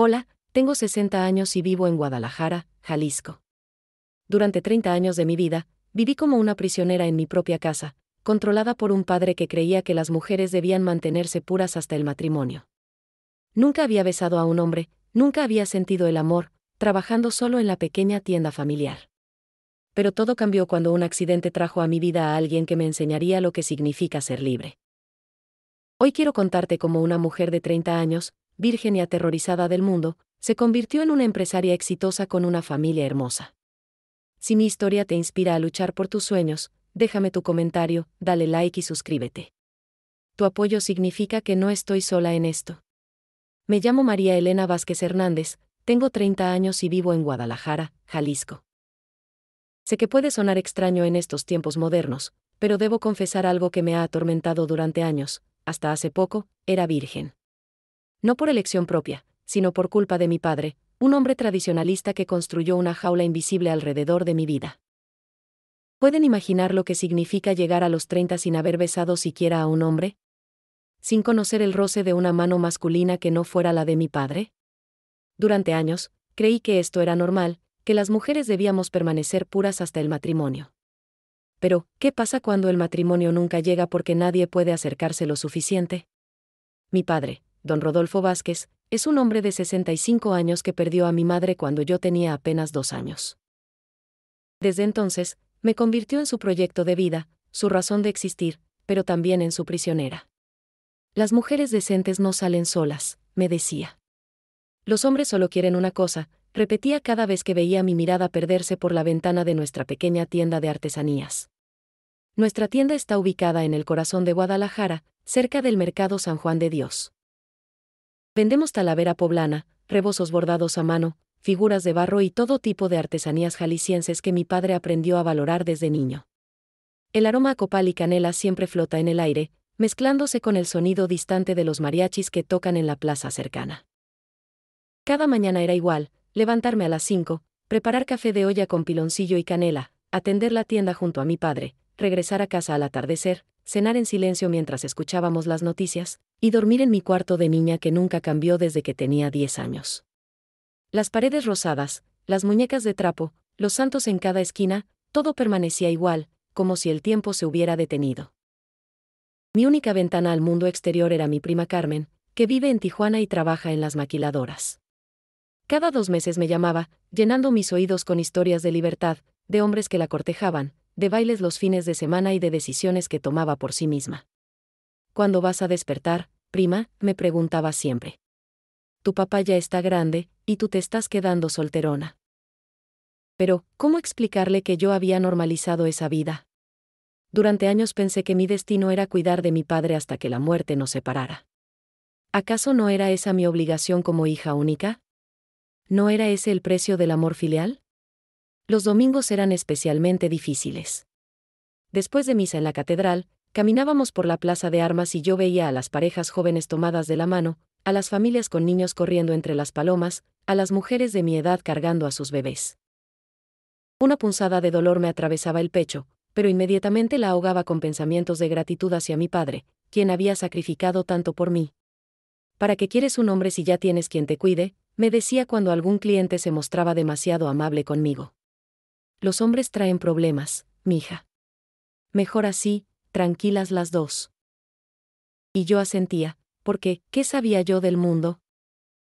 Hola, tengo 60 años y vivo en Guadalajara, Jalisco. Durante 30 años de mi vida, viví como una prisionera en mi propia casa, controlada por un padre que creía que las mujeres debían mantenerse puras hasta el matrimonio. Nunca había besado a un hombre, nunca había sentido el amor, trabajando solo en la pequeña tienda familiar. Pero todo cambió cuando un accidente trajo a mi vida a alguien que me enseñaría lo que significa ser libre. Hoy quiero contarte cómo una mujer de 30 años, virgen y aterrorizada del mundo, se convirtió en una empresaria exitosa con una familia hermosa. Si mi historia te inspira a luchar por tus sueños, déjame tu comentario, dale like y suscríbete. Tu apoyo significa que no estoy sola en esto. Me llamo María Elena Vázquez Hernández, tengo 30 años y vivo en Guadalajara, Jalisco. Sé que puede sonar extraño en estos tiempos modernos, pero debo confesar algo que me ha atormentado durante años. Hasta hace poco, era virgen. No por elección propia, sino por culpa de mi padre, un hombre tradicionalista que construyó una jaula invisible alrededor de mi vida. ¿Pueden imaginar lo que significa llegar a los 30 sin haber besado siquiera a un hombre? ¿Sin conocer el roce de una mano masculina que no fuera la de mi padre? Durante años, creí que esto era normal, que las mujeres debíamos permanecer puras hasta el matrimonio. Pero, ¿qué pasa cuando el matrimonio nunca llega porque nadie puede acercarse lo suficiente? Mi padre, don Rodolfo Vázquez, es un hombre de 65 años que perdió a mi madre cuando yo tenía apenas 2 años. Desde entonces, me convirtió en su proyecto de vida, su razón de existir, pero también en su prisionera. Las mujeres decentes no salen solas, me decía. Los hombres solo quieren una cosa, repetía cada vez que veía mi mirada perderse por la ventana de nuestra pequeña tienda de artesanías. Nuestra tienda está ubicada en el corazón de Guadalajara, cerca del Mercado San Juan de Dios. Vendemos talavera poblana, rebozos bordados a mano, figuras de barro y todo tipo de artesanías jaliscienses que mi padre aprendió a valorar desde niño. El aroma a copal y canela siempre flota en el aire, mezclándose con el sonido distante de los mariachis que tocan en la plaza cercana. Cada mañana era igual, levantarme a las 5, preparar café de olla con piloncillo y canela, atender la tienda junto a mi padre, regresar a casa al atardecer, cenar en silencio mientras escuchábamos las noticias, y dormir en mi cuarto de niña que nunca cambió desde que tenía 10 años. Las paredes rosadas, las muñecas de trapo, los santos en cada esquina, todo permanecía igual, como si el tiempo se hubiera detenido. Mi única ventana al mundo exterior era mi prima Carmen, que vive en Tijuana y trabaja en las maquiladoras. Cada 2 meses me llamaba, llenando mis oídos con historias de libertad, de hombres que la cortejaban, de bailes los fines de semana y de decisiones que tomaba por sí misma. ¿Cuándo vas a despertar, prima?, me preguntaba siempre. Tu papá ya está grande, y tú te estás quedando solterona. Pero, ¿cómo explicarle que yo había normalizado esa vida? Durante años pensé que mi destino era cuidar de mi padre hasta que la muerte nos separara. ¿Acaso no era esa mi obligación como hija única? ¿No era ese el precio del amor filial? Los domingos eran especialmente difíciles. Después de misa en la catedral, caminábamos por la plaza de armas y yo veía a las parejas jóvenes tomadas de la mano, a las familias con niños corriendo entre las palomas, a las mujeres de mi edad cargando a sus bebés. Una punzada de dolor me atravesaba el pecho, pero inmediatamente la ahogaba con pensamientos de gratitud hacia mi padre, quien había sacrificado tanto por mí. ¿Para qué quieres un hombre si ya tienes quien te cuide?, me decía cuando algún cliente se mostraba demasiado amable conmigo. Los hombres traen problemas, mija. Mejor así, tranquilas las dos. Y yo asentía, porque, ¿qué sabía yo del mundo?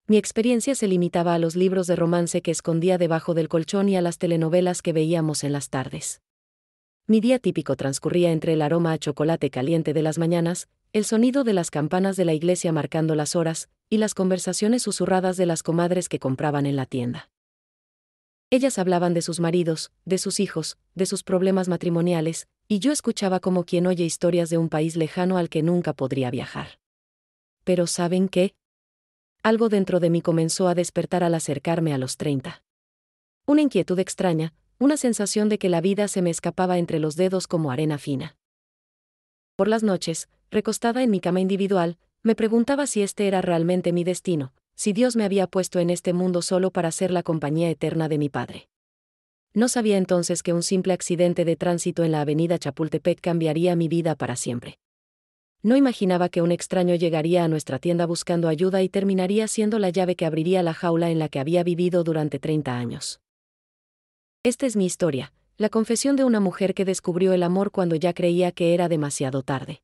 Mi experiencia se limitaba a los libros de romance que escondía debajo del colchón y a las telenovelas que veíamos en las tardes. Mi día típico transcurría entre el aroma a chocolate caliente de las mañanas, el sonido de las campanas de la iglesia marcando las horas, y las conversaciones susurradas de las comadres que compraban en la tienda. Ellas hablaban de sus maridos, de sus hijos, de sus problemas matrimoniales, y yo escuchaba como quien oye historias de un país lejano al que nunca podría viajar. Pero ¿saben qué? Algo dentro de mí comenzó a despertar al acercarme a los 30. Una inquietud extraña, una sensación de que la vida se me escapaba entre los dedos como arena fina. Por las noches, recostada en mi cama individual, me preguntaba si este era realmente mi destino, si Dios me había puesto en este mundo solo para ser la compañía eterna de mi padre. No sabía entonces que un simple accidente de tránsito en la avenida Chapultepec cambiaría mi vida para siempre. No imaginaba que un extraño llegaría a nuestra tienda buscando ayuda y terminaría siendo la llave que abriría la jaula en la que había vivido durante 30 años. Esta es mi historia, la confesión de una mujer que descubrió el amor cuando ya creía que era demasiado tarde.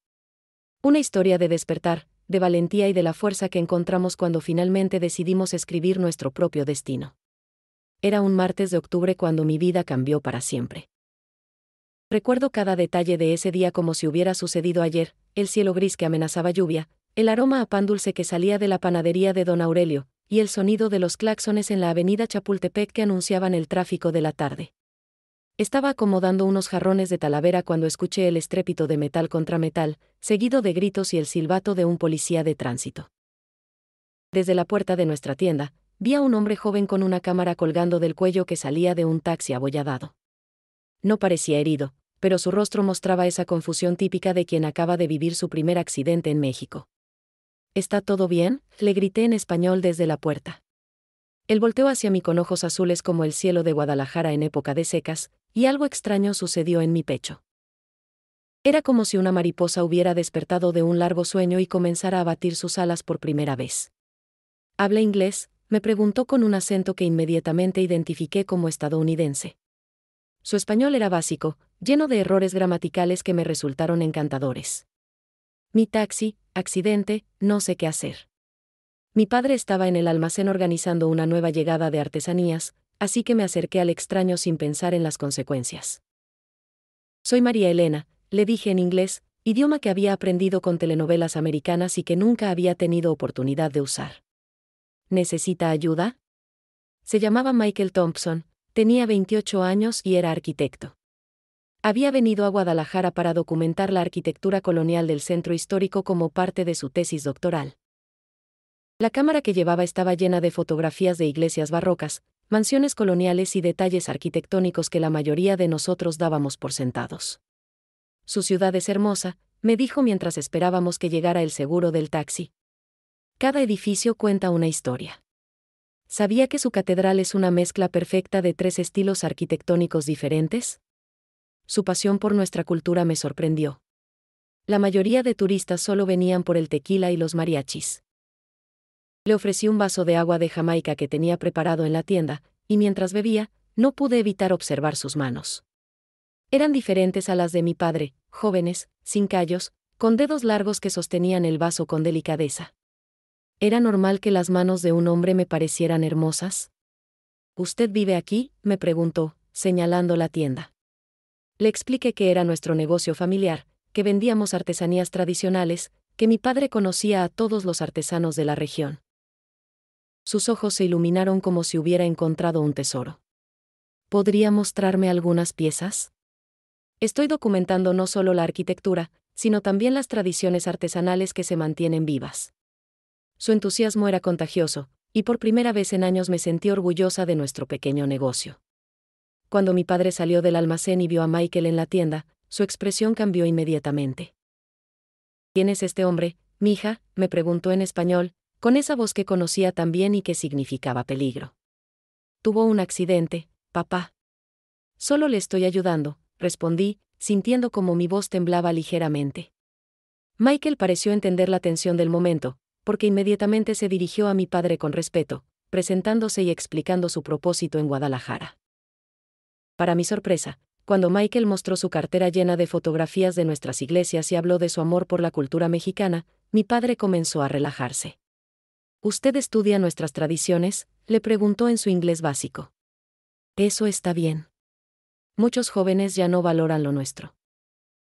Una historia de despertar, de valentía y de la fuerza que encontramos cuando finalmente decidimos escribir nuestro propio destino. Era un martes de octubre cuando mi vida cambió para siempre. Recuerdo cada detalle de ese día como si hubiera sucedido ayer, el cielo gris que amenazaba lluvia, el aroma a pan dulce que salía de la panadería de don Aurelio, y el sonido de los claxones en la avenida Chapultepec que anunciaban el tráfico de la tarde. Estaba acomodando unos jarrones de Talavera cuando escuché el estrépito de metal contra metal, seguido de gritos y el silbato de un policía de tránsito. Desde la puerta de nuestra tienda, vi a un hombre joven con una cámara colgando del cuello que salía de un taxi abollado. No parecía herido, pero su rostro mostraba esa confusión típica de quien acaba de vivir su primer accidente en México. ¿Está todo bien?, le grité en español desde la puerta. Él volteó hacia mí con ojos azules como el cielo de Guadalajara en época de secas, y algo extraño sucedió en mi pecho. Era como si una mariposa hubiera despertado de un largo sueño y comenzara a batir sus alas por primera vez. ¿Habla inglés?, me preguntó con un acento que inmediatamente identifiqué como estadounidense. Su español era básico, lleno de errores gramaticales que me resultaron encantadores. Mi taxi, accidente, no sé qué hacer. Mi padre estaba en el almacén organizando una nueva llegada de artesanías, así que me acerqué al extraño sin pensar en las consecuencias. Soy María Elena, le dije en inglés, idioma que había aprendido con telenovelas americanas y que nunca había tenido oportunidad de usar. ¿Necesita ayuda? Se llamaba Michael Thompson, tenía 28 años y era arquitecto. Había venido a Guadalajara para documentar la arquitectura colonial del centro histórico como parte de su tesis doctoral. La cámara que llevaba estaba llena de fotografías de iglesias barrocas, mansiones coloniales y detalles arquitectónicos que la mayoría de nosotros dábamos por sentados. Su ciudad es hermosa, me dijo mientras esperábamos que llegara el seguro del taxi. Cada edificio cuenta una historia. ¿Sabía que su catedral es una mezcla perfecta de 3 estilos arquitectónicos diferentes? Su pasión por nuestra cultura me sorprendió. La mayoría de turistas solo venían por el tequila y los mariachis. Le ofrecí un vaso de agua de Jamaica que tenía preparado en la tienda, y mientras bebía, no pude evitar observar sus manos. Eran diferentes a las de mi padre, jóvenes, sin callos, con dedos largos que sostenían el vaso con delicadeza. ¿Era normal que las manos de un hombre me parecieran hermosas? ¿Usted vive aquí?, me preguntó, señalando la tienda. Le expliqué que era nuestro negocio familiar, que vendíamos artesanías tradicionales, que mi padre conocía a todos los artesanos de la región. Sus ojos se iluminaron como si hubiera encontrado un tesoro. ¿Podría mostrarme algunas piezas? Estoy documentando no solo la arquitectura, sino también las tradiciones artesanales que se mantienen vivas. Su entusiasmo era contagioso, y por primera vez en años me sentí orgullosa de nuestro pequeño negocio. Cuando mi padre salió del almacén y vio a Michael en la tienda, su expresión cambió inmediatamente. ¿Quién es este hombre, mija?, me preguntó en español, con esa voz que conocía tan bien y que significaba peligro. Tuvo un accidente, papá. Solo le estoy ayudando, respondí, sintiendo como mi voz temblaba ligeramente. Michael pareció entender la tensión del momento, porque inmediatamente se dirigió a mi padre con respeto, presentándose y explicando su propósito en Guadalajara. Para mi sorpresa, cuando Michael mostró su cartera llena de fotografías de nuestras iglesias y habló de su amor por la cultura mexicana, mi padre comenzó a relajarse. ¿Usted estudia nuestras tradiciones?, le preguntó en su inglés básico. Eso está bien. Muchos jóvenes ya no valoran lo nuestro.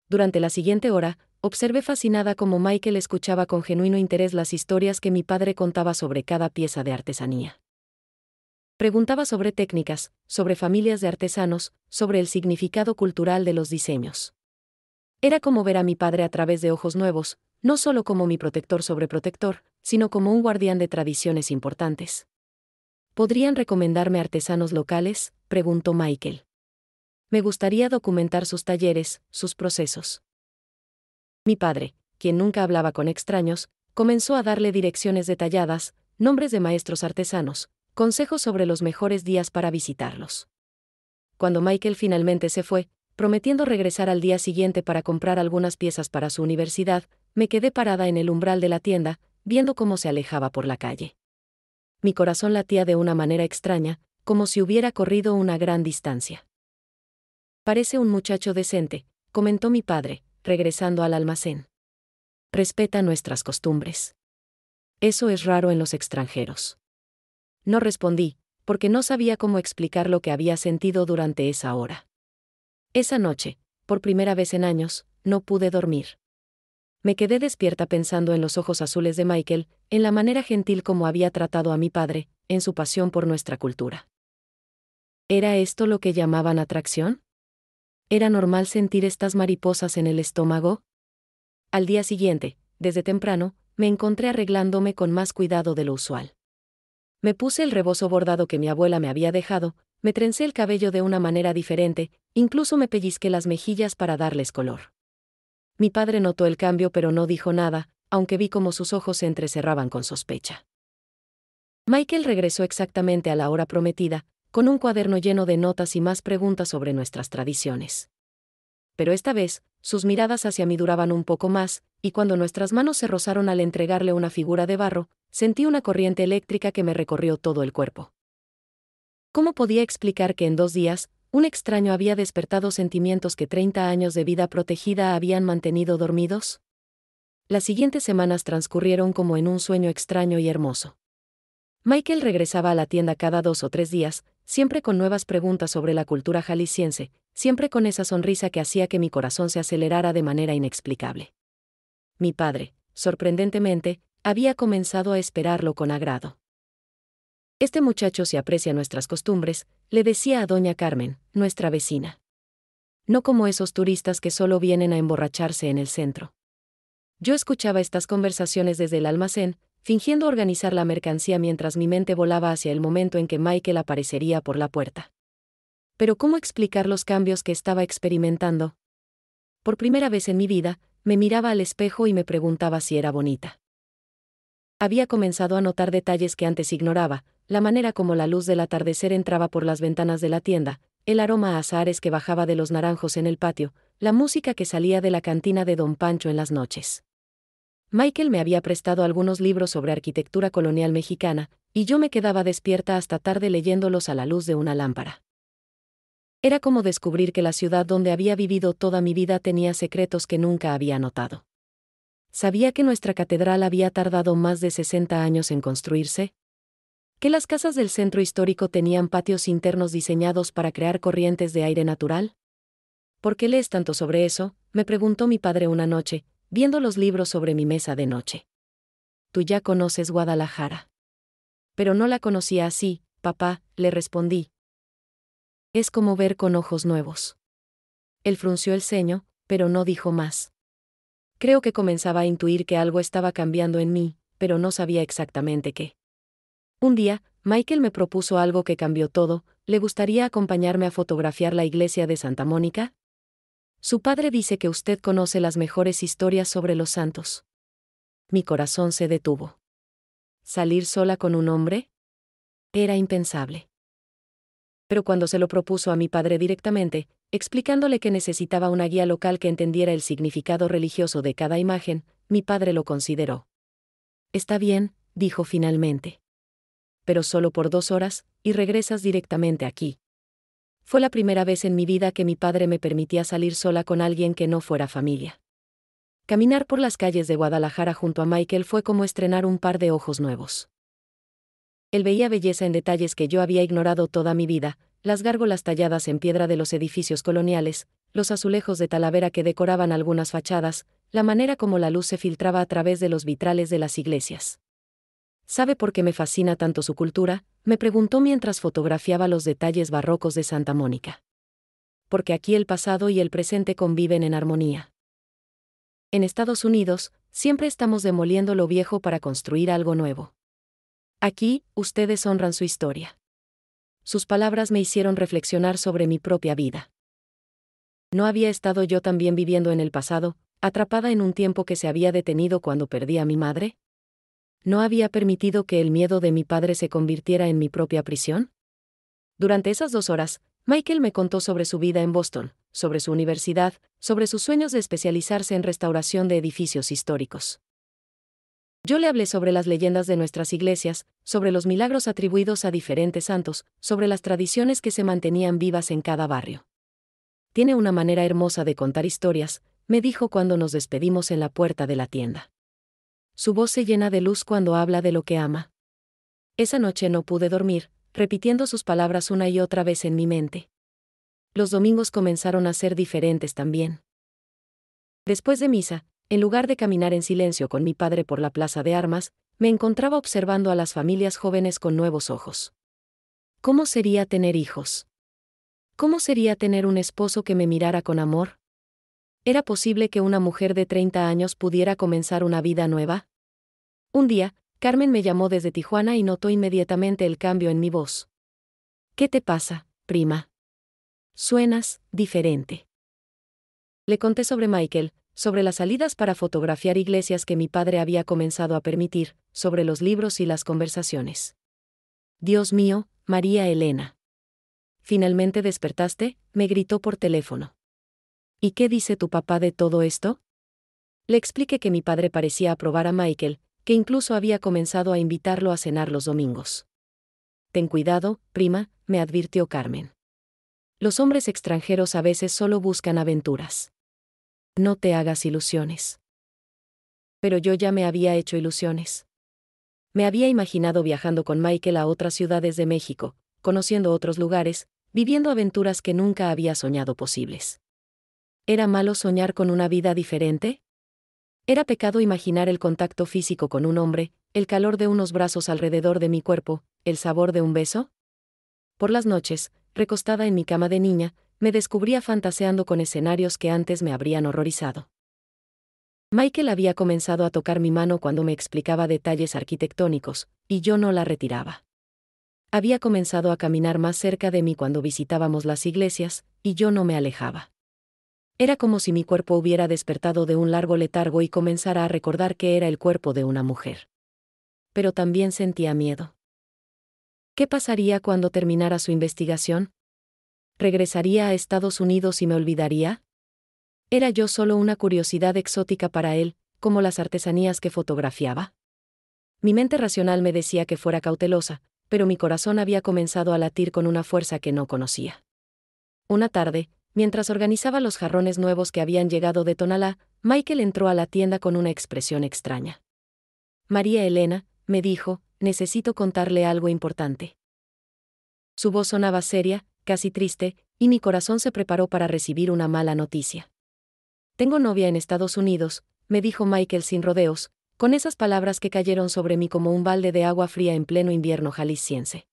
Durante la siguiente hora, observé fascinada cómo Michael escuchaba con genuino interés las historias que mi padre contaba sobre cada pieza de artesanía. Preguntaba sobre técnicas, sobre familias de artesanos, sobre el significado cultural de los diseños. Era como ver a mi padre a través de ojos nuevos, no solo como mi protector sobre protector, sino como un guardián de tradiciones importantes. ¿Podrían recomendarme artesanos locales?, preguntó Michael. Me gustaría documentar sus talleres, sus procesos. Mi padre, quien nunca hablaba con extraños, comenzó a darle direcciones detalladas, nombres de maestros artesanos, consejos sobre los mejores días para visitarlos. Cuando Michael finalmente se fue, prometiendo regresar al día siguiente para comprar algunas piezas para su universidad, me quedé parada en el umbral de la tienda, viendo cómo se alejaba por la calle. Mi corazón latía de una manera extraña, como si hubiera corrido una gran distancia. Parece un muchacho decente, comentó mi padre, regresando al almacén. Respeta nuestras costumbres. Eso es raro en los extranjeros. No respondí, porque no sabía cómo explicar lo que había sentido durante esa hora. Esa noche, por primera vez en años, no pude dormir. Me quedé despierta pensando en los ojos azules de Michael, en la manera gentil como había tratado a mi padre, en su pasión por nuestra cultura. ¿Era esto lo que llamaban atracción? ¿Era normal sentir estas mariposas en el estómago? Al día siguiente, desde temprano, me encontré arreglándome con más cuidado de lo usual. Me puse el rebozo bordado que mi abuela me había dejado, me trencé el cabello de una manera diferente, incluso me pellizqué las mejillas para darles color. Mi padre notó el cambio pero no dijo nada, aunque vi cómo sus ojos se entrecerraban con sospecha. Michael regresó exactamente a la hora prometida, con un cuaderno lleno de notas y más preguntas sobre nuestras tradiciones. Pero esta vez, sus miradas hacia mí duraban un poco más, y cuando nuestras manos se rozaron al entregarle una figura de barro, sentí una corriente eléctrica que me recorrió todo el cuerpo. ¿Cómo podía explicar que en 2 días, un extraño había despertado sentimientos que 30 años de vida protegida habían mantenido dormidos? Las siguientes semanas transcurrieron como en un sueño extraño y hermoso. Michael regresaba a la tienda cada 2 o 3 días, siempre con nuevas preguntas sobre la cultura jalisciense, siempre con esa sonrisa que hacía que mi corazón se acelerara de manera inexplicable. Mi padre, sorprendentemente, había comenzado a esperarlo con agrado. Este muchacho sí aprecia nuestras costumbres, le decía a doña Carmen, nuestra vecina. No como esos turistas que solo vienen a emborracharse en el centro. Yo escuchaba estas conversaciones desde el almacén, fingiendo organizar la mercancía mientras mi mente volaba hacia el momento en que Michael aparecería por la puerta. Pero ¿cómo explicar los cambios que estaba experimentando? Por primera vez en mi vida, me miraba al espejo y me preguntaba si era bonita. Había comenzado a notar detalles que antes ignoraba, la manera como la luz del atardecer entraba por las ventanas de la tienda, el aroma a azahares que bajaba de los naranjos en el patio, la música que salía de la cantina de Don Pancho en las noches. Michael me había prestado algunos libros sobre arquitectura colonial mexicana, y yo me quedaba despierta hasta tarde leyéndolos a la luz de una lámpara. Era como descubrir que la ciudad donde había vivido toda mi vida tenía secretos que nunca había notado. ¿Sabía que nuestra catedral había tardado más de 60 años en construirse? ¿Que las casas del centro histórico tenían patios internos diseñados para crear corrientes de aire natural? ¿Por qué lees tanto sobre eso?, me preguntó mi padre una noche, viendo los libros sobre mi mesa de noche. Tú ya conoces Guadalajara. Pero no la conocía así, papá, le respondí. Es como ver con ojos nuevos. Él frunció el ceño, pero no dijo más. Creo que comenzaba a intuir que algo estaba cambiando en mí, pero no sabía exactamente qué. Un día, Michael me propuso algo que cambió todo. ¿Le gustaría acompañarme a fotografiar la iglesia de Santa Mónica? Su padre dice que usted conoce las mejores historias sobre los santos. Mi corazón se detuvo. ¿Salir sola con un hombre? Era impensable. Pero cuando se lo propuso a mi padre directamente, explicándole que necesitaba una guía local que entendiera el significado religioso de cada imagen, mi padre lo consideró. Está bien, dijo finalmente. Pero solo por 2 horas, y regresas directamente aquí. Fue la primera vez en mi vida que mi padre me permitía salir sola con alguien que no fuera familia. Caminar por las calles de Guadalajara junto a Michael fue como estrenar un par de ojos nuevos. Él veía belleza en detalles que yo había ignorado toda mi vida, las gárgolas talladas en piedra de los edificios coloniales, los azulejos de Talavera que decoraban algunas fachadas, la manera como la luz se filtraba a través de los vitrales de las iglesias. ¿Sabe por qué me fascina tanto su cultura?, me preguntó mientras fotografiaba los detalles barrocos de Santa Mónica. Porque aquí el pasado y el presente conviven en armonía. En Estados Unidos, siempre estamos demoliendo lo viejo para construir algo nuevo. Aquí, ustedes honran su historia. Sus palabras me hicieron reflexionar sobre mi propia vida. ¿No había estado yo también viviendo en el pasado, atrapada en un tiempo que se había detenido cuando perdí a mi madre? ¿No había permitido que el miedo de mi padre se convirtiera en mi propia prisión? Durante esas 2 horas, Michael me contó sobre su vida en Boston, sobre su universidad, sobre sus sueños de especializarse en restauración de edificios históricos. Yo le hablé sobre las leyendas de nuestras iglesias, sobre los milagros atribuidos a diferentes santos, sobre las tradiciones que se mantenían vivas en cada barrio. Tiene una manera hermosa de contar historias, me dijo cuando nos despedimos en la puerta de la tienda. Su voz se llena de luz cuando habla de lo que ama. Esa noche no pude dormir, repitiendo sus palabras una y otra vez en mi mente. Los domingos comenzaron a ser diferentes también. Después de misa, en lugar de caminar en silencio con mi padre por la plaza de armas, me encontraba observando a las familias jóvenes con nuevos ojos. ¿Cómo sería tener hijos? ¿Cómo sería tener un esposo que me mirara con amor? ¿Era posible que una mujer de 30 años pudiera comenzar una vida nueva? Un día, Carmen me llamó desde Tijuana y notó inmediatamente el cambio en mi voz. ¿Qué te pasa, prima? Suenas diferente. Le conté sobre Michael, sobre las salidas para fotografiar iglesias que mi padre había comenzado a permitir, sobre los libros y las conversaciones. Dios mío, María Elena. ¿Finalmente despertaste?, me gritó por teléfono. ¿Y qué dice tu papá de todo esto? Le expliqué que mi padre parecía aprobar a Michael, que incluso había comenzado a invitarlo a cenar los domingos. Ten cuidado, prima, me advirtió Carmen. Los hombres extranjeros a veces solo buscan aventuras. No te hagas ilusiones. Pero yo ya me había hecho ilusiones. Me había imaginado viajando con Michael a otras ciudades de México, conociendo otros lugares, viviendo aventuras que nunca había soñado posibles. ¿Era malo soñar con una vida diferente? ¿Era pecado imaginar el contacto físico con un hombre, el calor de unos brazos alrededor de mi cuerpo, el sabor de un beso? Por las noches, recostada en mi cama de niña, me descubría fantaseando con escenarios que antes me habrían horrorizado. Michael había comenzado a tocar mi mano cuando me explicaba detalles arquitectónicos, y yo no la retiraba. Había comenzado a caminar más cerca de mí cuando visitábamos las iglesias, y yo no me alejaba. Era como si mi cuerpo hubiera despertado de un largo letargo y comenzara a recordar que era el cuerpo de una mujer. Pero también sentía miedo. ¿Qué pasaría cuando terminara su investigación? ¿Regresaría a Estados Unidos y me olvidaría? ¿Era yo solo una curiosidad exótica para él, como las artesanías que fotografiaba? Mi mente racional me decía que fuera cautelosa, pero mi corazón había comenzado a latir con una fuerza que no conocía. Una tarde, mientras organizaba los jarrones nuevos que habían llegado de Tonalá, Michael entró a la tienda con una expresión extraña. María Elena, me dijo, necesito contarle algo importante. Su voz sonaba seria, casi triste, y mi corazón se preparó para recibir una mala noticia. Tengo novia en Estados Unidos, me dijo Michael sin rodeos, con esas palabras que cayeron sobre mí como un balde de agua fría en pleno invierno jalisciense.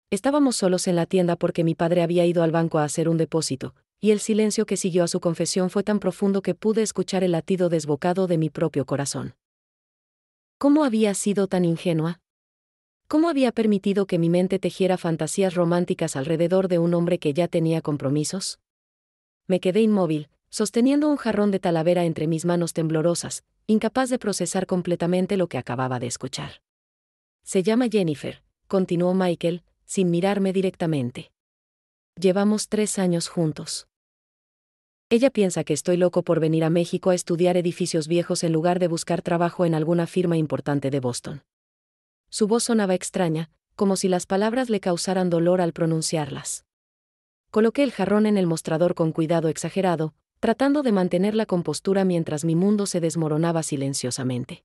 Estábamos solos en la tienda porque mi padre había ido al banco a hacer un depósito, y el silencio que siguió a su confesión fue tan profundo que pude escuchar el latido desbocado de mi propio corazón. ¿Cómo había sido tan ingenua? ¿Cómo había permitido que mi mente tejiera fantasías románticas alrededor de un hombre que ya tenía compromisos? Me quedé inmóvil, sosteniendo un jarrón de Talavera entre mis manos temblorosas, incapaz de procesar completamente lo que acababa de escuchar. Se llama Jennifer, continuó Michael, sin mirarme directamente. Llevamos 3 años juntos. Ella piensa que estoy loco por venir a México a estudiar edificios viejos en lugar de buscar trabajo en alguna firma importante de Boston. Su voz sonaba extraña, como si las palabras le causaran dolor al pronunciarlas. Coloqué el jarrón en el mostrador con cuidado exagerado, tratando de mantener la compostura mientras mi mundo se desmoronaba silenciosamente.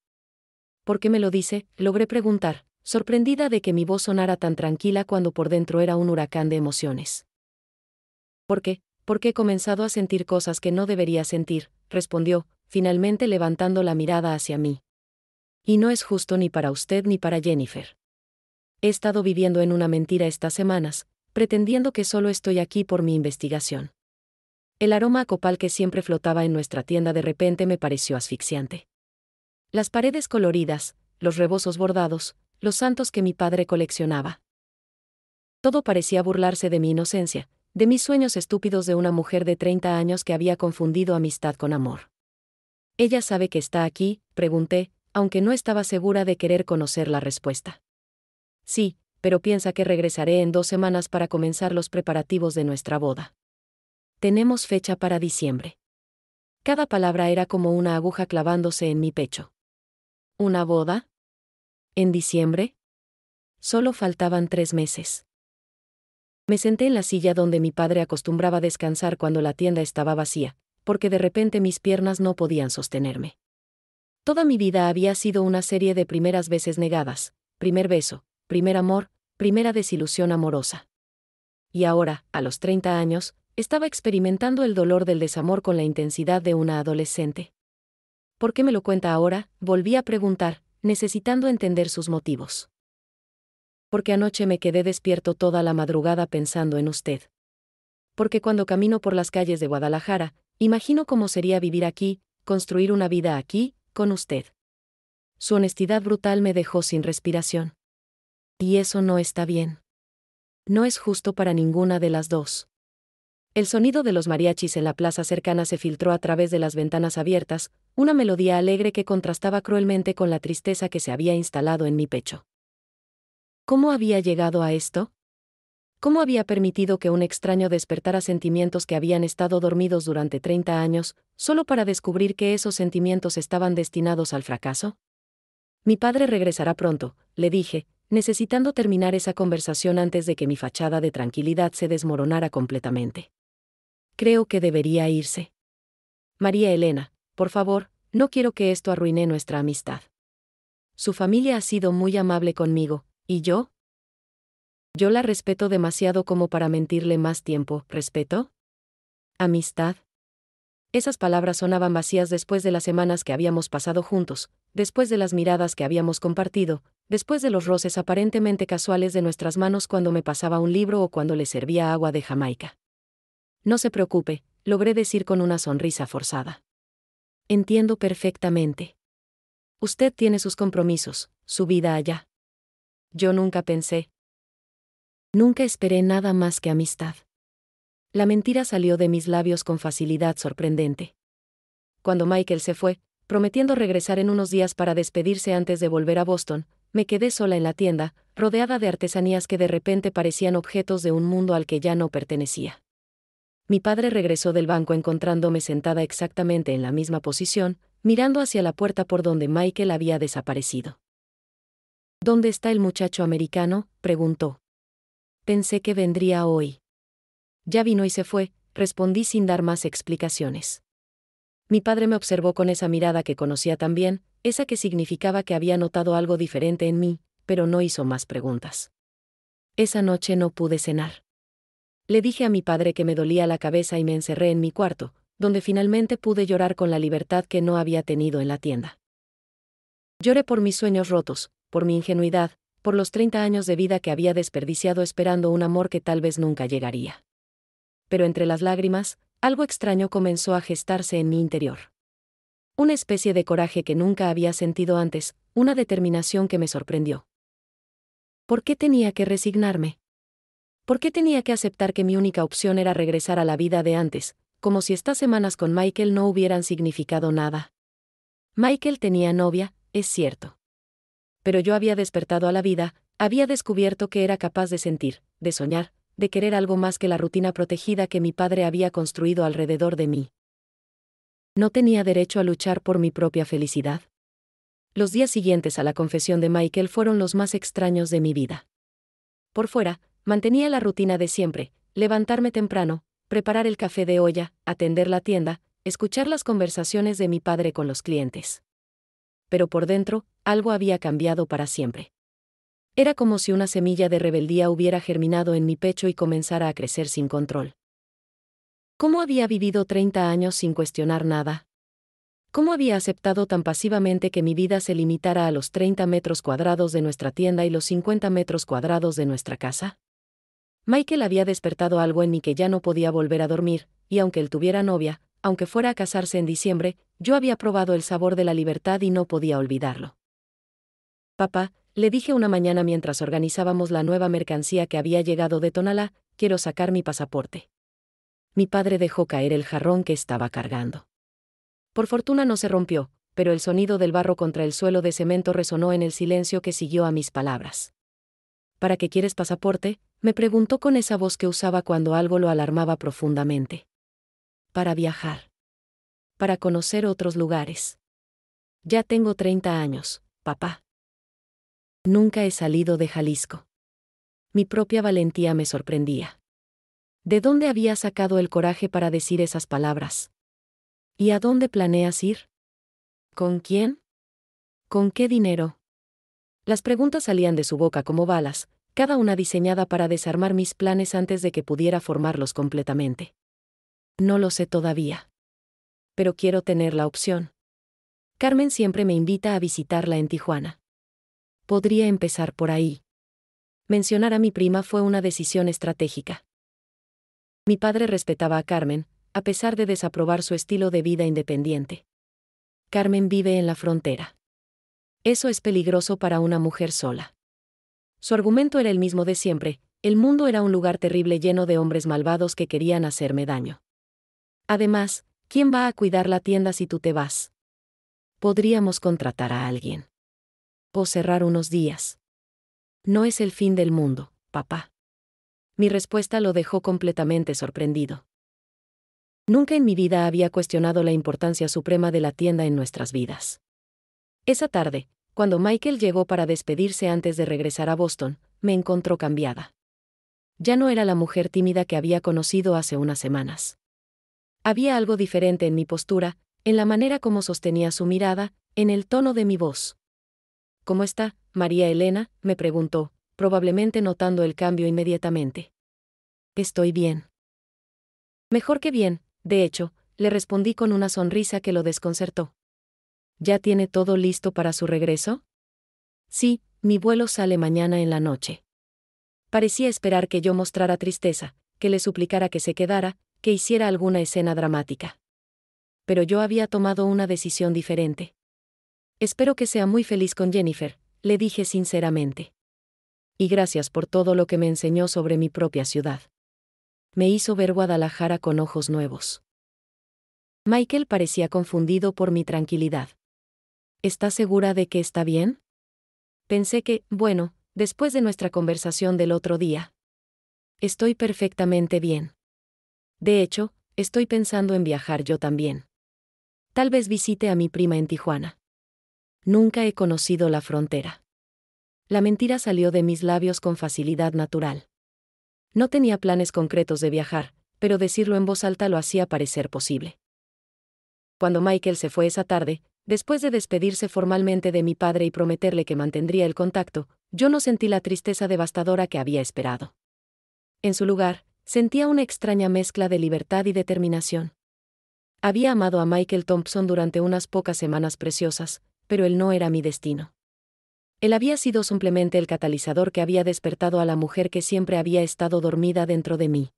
¿Por qué me lo dice?, logré preguntar, sorprendida de que mi voz sonara tan tranquila cuando por dentro era un huracán de emociones. Porque he comenzado a sentir cosas que no debería sentir, respondió, finalmente levantando la mirada hacia mí. Y no es justo ni para usted ni para Jennifer. He estado viviendo en una mentira estas semanas, pretendiendo que solo estoy aquí por mi investigación. El aroma a copal que siempre flotaba en nuestra tienda de repente me pareció asfixiante. Las paredes coloridas, los rebozos bordados, los santos que mi padre coleccionaba. Todo parecía burlarse de mi inocencia, de mis sueños estúpidos de una mujer de 30 años que había confundido amistad con amor. ¿Ella sabe que está aquí?, pregunté, aunque no estaba segura de querer conocer la respuesta. Sí, pero piensa que regresaré en 2 semanas para comenzar los preparativos de nuestra boda. Tenemos fecha para diciembre. Cada palabra era como una aguja clavándose en mi pecho. ¿Una boda? ¿En diciembre? Solo faltaban 3 meses. Me senté en la silla donde mi padre acostumbraba descansar cuando la tienda estaba vacía, porque de repente mis piernas no podían sostenerme. Toda mi vida había sido una serie de primeras veces negadas, primer beso, primer amor, primera desilusión amorosa. Y ahora, a los 30 años, estaba experimentando el dolor del desamor con la intensidad de una adolescente. ¿Por qué me lo cuenta ahora?, volví a preguntar, necesitando entender sus motivos. Porque anoche me quedé despierto toda la madrugada pensando en usted. Porque cuando camino por las calles de Guadalajara, imagino cómo sería vivir aquí, construir una vida aquí, con usted. Su honestidad brutal me dejó sin respiración. Y eso no está bien. No es justo para ninguna de las dos. El sonido de los mariachis en la plaza cercana se filtró a través de las ventanas abiertas, una melodía alegre que contrastaba cruelmente con la tristeza que se había instalado en mi pecho. ¿Cómo había llegado a esto? ¿Cómo había permitido que un extraño despertara sentimientos que habían estado dormidos durante 30 años, solo para descubrir que esos sentimientos estaban destinados al fracaso? Mi padre regresará pronto, le dije, necesitando terminar esa conversación antes de que mi fachada de tranquilidad se desmoronara completamente. Creo que debería irse. María Elena, por favor, no quiero que esto arruine nuestra amistad. Su familia ha sido muy amable conmigo, ¿y yo? Yo la respeto demasiado como para mentirle más tiempo. ¿Respeto? ¿Amistad? Esas palabras sonaban vacías después de las semanas que habíamos pasado juntos, después de las miradas que habíamos compartido, después de los roces aparentemente casuales de nuestras manos cuando me pasaba un libro o cuando le servía agua de Jamaica. No se preocupe, logré decir con una sonrisa forzada. Entiendo perfectamente. Usted tiene sus compromisos, su vida allá. Yo nunca pensé. Nunca esperé nada más que amistad. La mentira salió de mis labios con facilidad sorprendente. Cuando Michael se fue, prometiendo regresar en unos días para despedirse antes de volver a Boston, me quedé sola en la tienda, rodeada de artesanías que de repente parecían objetos de un mundo al que ya no pertenecía. Mi padre regresó del banco encontrándome sentada exactamente en la misma posición, mirando hacia la puerta por donde Michael había desaparecido. ¿Dónde está el muchacho americano?, preguntó. Pensé que vendría hoy. Ya vino y se fue, respondí sin dar más explicaciones. Mi padre me observó con esa mirada que conocía tan bien, esa que significaba que había notado algo diferente en mí, pero no hizo más preguntas. Esa noche no pude cenar. Le dije a mi padre que me dolía la cabeza y me encerré en mi cuarto, donde finalmente pude llorar con la libertad que no había tenido en la tienda. Lloré por mis sueños rotos, por mi ingenuidad, por los 30 años de vida que había desperdiciado esperando un amor que tal vez nunca llegaría. Pero entre las lágrimas, algo extraño comenzó a gestarse en mi interior. Una especie de coraje que nunca había sentido antes, una determinación que me sorprendió. ¿Por qué tenía que resignarme? ¿Por qué tenía que aceptar que mi única opción era regresar a la vida de antes, como si estas semanas con Michael no hubieran significado nada? Michael tenía novia, es cierto. Pero yo había despertado a la vida, había descubierto que era capaz de sentir, de soñar, de querer algo más que la rutina protegida que mi padre había construido alrededor de mí. ¿No tenía derecho a luchar por mi propia felicidad? Los días siguientes a la confesión de Michael fueron los más extraños de mi vida. Por fuera, mantenía la rutina de siempre, levantarme temprano, preparar el café de olla, atender la tienda, escuchar las conversaciones de mi padre con los clientes. Pero por dentro, algo había cambiado para siempre. Era como si una semilla de rebeldía hubiera germinado en mi pecho y comenzara a crecer sin control. ¿Cómo había vivido 30 años sin cuestionar nada? ¿Cómo había aceptado tan pasivamente que mi vida se limitara a los 30 metros cuadrados de nuestra tienda y los 50 metros cuadrados de nuestra casa? Michael había despertado algo en mí que ya no podía volver a dormir, y aunque él tuviera novia, aunque fuera a casarse en diciembre, yo había probado el sabor de la libertad y no podía olvidarlo. Papá, le dije una mañana mientras organizábamos la nueva mercancía que había llegado de Tonalá, quiero sacar mi pasaporte. Mi padre dejó caer el jarrón que estaba cargando. Por fortuna no se rompió, pero el sonido del barro contra el suelo de cemento resonó en el silencio que siguió a mis palabras. ¿Para qué quieres pasaporte?, me preguntó con esa voz que usaba cuando algo lo alarmaba profundamente. para viajar. Para conocer otros lugares. Ya tengo 30 años, papá. Nunca he salido de Jalisco. Mi propia valentía me sorprendía. ¿De dónde había sacado el coraje para decir esas palabras? ¿Y a dónde planeas ir? ¿Con quién? ¿Con qué dinero? Las preguntas salían de su boca como balas, cada una diseñada para desarmar mis planes antes de que pudiera formarlos completamente. No lo sé todavía. Pero quiero tener la opción. Carmen siempre me invita a visitarla en Tijuana. Podría empezar por ahí. Mencionar a mi prima fue una decisión estratégica. Mi padre respetaba a Carmen, a pesar de desaprobar su estilo de vida independiente. Carmen vive en la frontera. Eso es peligroso para una mujer sola. Su argumento era el mismo de siempre: el mundo era un lugar terrible lleno de hombres malvados que querían hacerme daño. Además, ¿quién va a cuidar la tienda si tú te vas? Podríamos contratar a alguien. O cerrar unos días. No es el fin del mundo, papá. Mi respuesta lo dejó completamente sorprendido. Nunca en mi vida había cuestionado la importancia suprema de la tienda en nuestras vidas. Esa tarde, cuando Michael llegó para despedirse antes de regresar a Boston, me encontró cambiada. Ya no era la mujer tímida que había conocido hace unas semanas. Había algo diferente en mi postura, en la manera como sostenía su mirada, en el tono de mi voz. ¿Cómo está, María Elena?, me preguntó, probablemente notando el cambio inmediatamente. Estoy bien. Mejor que bien, de hecho, le respondí con una sonrisa que lo desconcertó. ¿Ya tiene todo listo para su regreso? Sí, mi vuelo sale mañana en la noche. Parecía esperar que yo mostrara tristeza, que le suplicara que se quedara, que hiciera alguna escena dramática. Pero yo había tomado una decisión diferente. Espero que sea muy feliz con Jennifer, le dije sinceramente. Y gracias por todo lo que me enseñó sobre mi propia ciudad. Me hizo ver Guadalajara con ojos nuevos. Michael parecía confundido por mi tranquilidad. ¿Estás segura de que está bien? Pensé que, bueno, después de nuestra conversación del otro día. Estoy perfectamente bien. De hecho, estoy pensando en viajar yo también. Tal vez visite a mi prima en Tijuana. Nunca he conocido la frontera. La mentira salió de mis labios con facilidad natural. No tenía planes concretos de viajar, pero decirlo en voz alta lo hacía parecer posible. Cuando Michael se fue esa tarde, después de despedirse formalmente de mi padre y prometerle que mantendría el contacto, yo no sentí la tristeza devastadora que había esperado. En su lugar, sentía una extraña mezcla de libertad y determinación. Había amado a Michael Thompson durante unas pocas semanas preciosas, pero él no era mi destino. Él había sido simplemente el catalizador que había despertado a la mujer que siempre había estado dormida dentro de mí.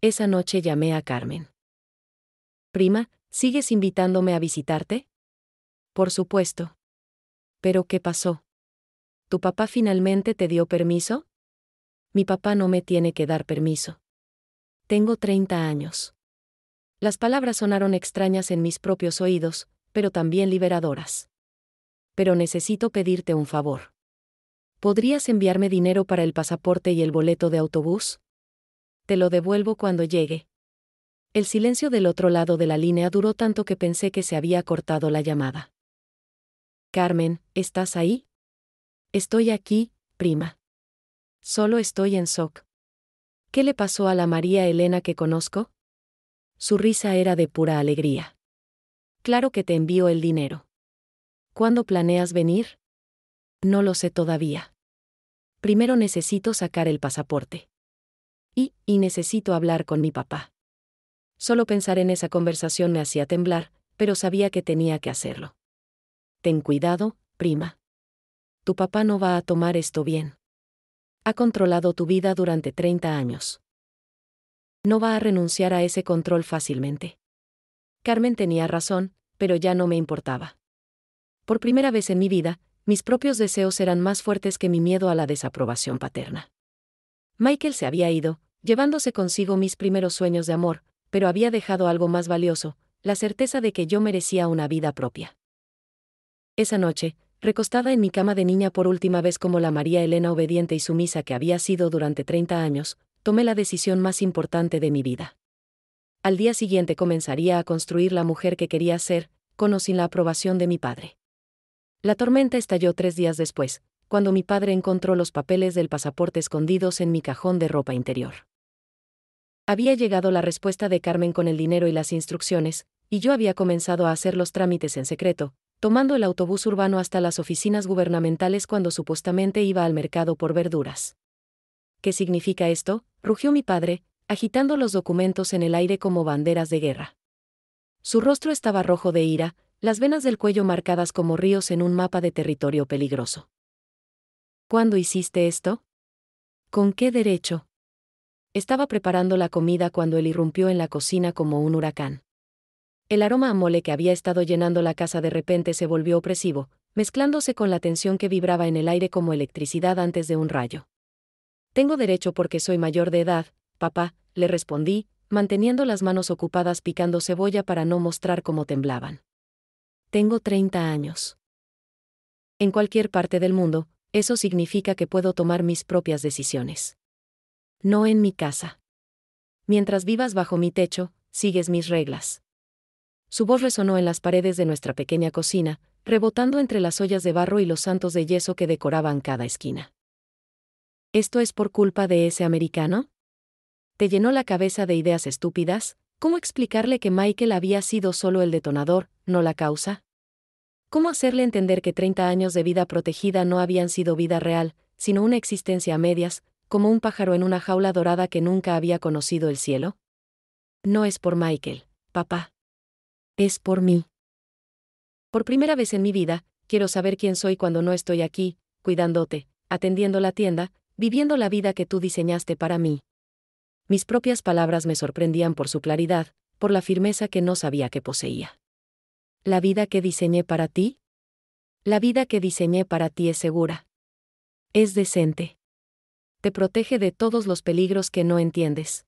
Esa noche llamé a Carmen. Prima, ¿sigues invitándome a visitarte? Por supuesto. ¿Pero qué pasó? ¿Tu papá finalmente te dio permiso? Mi papá no me tiene que dar permiso. Tengo 30 años. Las palabras sonaron extrañas en mis propios oídos, pero también liberadoras. Pero necesito pedirte un favor. ¿Podrías enviarme dinero para el pasaporte y el boleto de autobús? Te lo devuelvo cuando llegue. El silencio del otro lado de la línea duró tanto que pensé que se había cortado la llamada. Carmen, ¿estás ahí? Estoy aquí, prima. Solo estoy en shock. ¿Qué le pasó a la María Elena que conozco? Su risa era de pura alegría. Claro que te envío el dinero. ¿Cuándo planeas venir? No lo sé todavía. Primero necesito sacar el pasaporte. Y necesito hablar con mi papá. Solo pensar en esa conversación me hacía temblar, pero sabía que tenía que hacerlo. Ten cuidado, prima. Tu papá no va a tomar esto bien. Ha controlado tu vida durante 30 años. No va a renunciar a ese control fácilmente. Carmen tenía razón, pero ya no me importaba. Por primera vez en mi vida, mis propios deseos eran más fuertes que mi miedo a la desaprobación paterna. Michael se había ido, llevándose consigo mis primeros sueños de amor, pero había dejado algo más valioso, la certeza de que yo merecía una vida propia. Esa noche, recostada en mi cama de niña por última vez como la María Elena obediente y sumisa que había sido durante 30 años, tomé la decisión más importante de mi vida. Al día siguiente comenzaría a construir la mujer que quería ser, con o sin la aprobación de mi padre. La tormenta estalló 3 días después, cuando mi padre encontró los papeles del pasaporte escondidos en mi cajón de ropa interior. Había llegado la respuesta de Carmen con el dinero y las instrucciones, y yo había comenzado a hacer los trámites en secreto, tomando el autobús urbano hasta las oficinas gubernamentales cuando supuestamente iba al mercado por verduras. ¿Qué significa esto?, rugió mi padre, agitando los documentos en el aire como banderas de guerra. Su rostro estaba rojo de ira, las venas del cuello marcadas como ríos en un mapa de territorio peligroso. ¿Cuándo hiciste esto? ¿Con qué derecho? Estaba preparando la comida cuando él irrumpió en la cocina como un huracán. El aroma a mole que había estado llenando la casa de repente se volvió opresivo, mezclándose con la tensión que vibraba en el aire como electricidad antes de un rayo. Tengo derecho porque soy mayor de edad, papá, le respondí, manteniendo las manos ocupadas picando cebolla para no mostrar cómo temblaban. Tengo 30 años. En cualquier parte del mundo, eso significa que puedo tomar mis propias decisiones. No en mi casa. Mientras vivas bajo mi techo, sigues mis reglas. Su voz resonó en las paredes de nuestra pequeña cocina, rebotando entre las ollas de barro y los santos de yeso que decoraban cada esquina. ¿Esto es por culpa de ese americano? ¿Te llenó la cabeza de ideas estúpidas? ¿Cómo explicarle que Michael había sido solo el detonador, no la causa? ¿Cómo hacerle entender que 30 años de vida protegida no habían sido vida real, sino una existencia a medias, como un pájaro en una jaula dorada que nunca había conocido el cielo? No es por Michael, papá. Es por mí. Por primera vez en mi vida, quiero saber quién soy cuando no estoy aquí, cuidándote, atendiendo la tienda, viviendo la vida que tú diseñaste para mí. Mis propias palabras me sorprendían por su claridad, por la firmeza que no sabía que poseía. ¿La vida que diseñé para ti? La vida que diseñé para ti es segura. Es decente. Te protege de todos los peligros que no entiendes.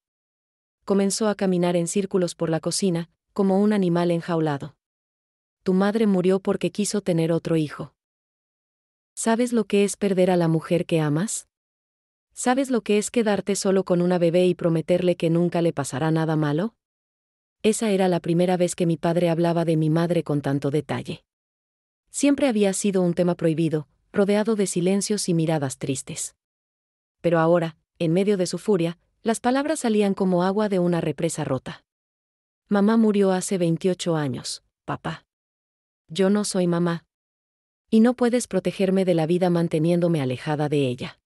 Comenzó a caminar en círculos por la cocina, como un animal enjaulado. Tu madre murió porque quiso tener otro hijo. ¿Sabes lo que es perder a la mujer que amas? ¿Sabes lo que es quedarte solo con una bebé y prometerle que nunca le pasará nada malo? Esa era la primera vez que mi padre hablaba de mi madre con tanto detalle. Siempre había sido un tema prohibido, rodeado de silencios y miradas tristes. Pero ahora, en medio de su furia, las palabras salían como agua de una represa rota. Mamá murió hace 28 años, papá. Yo no soy mamá. Y no puedes protegerme de la vida manteniéndome alejada de ella.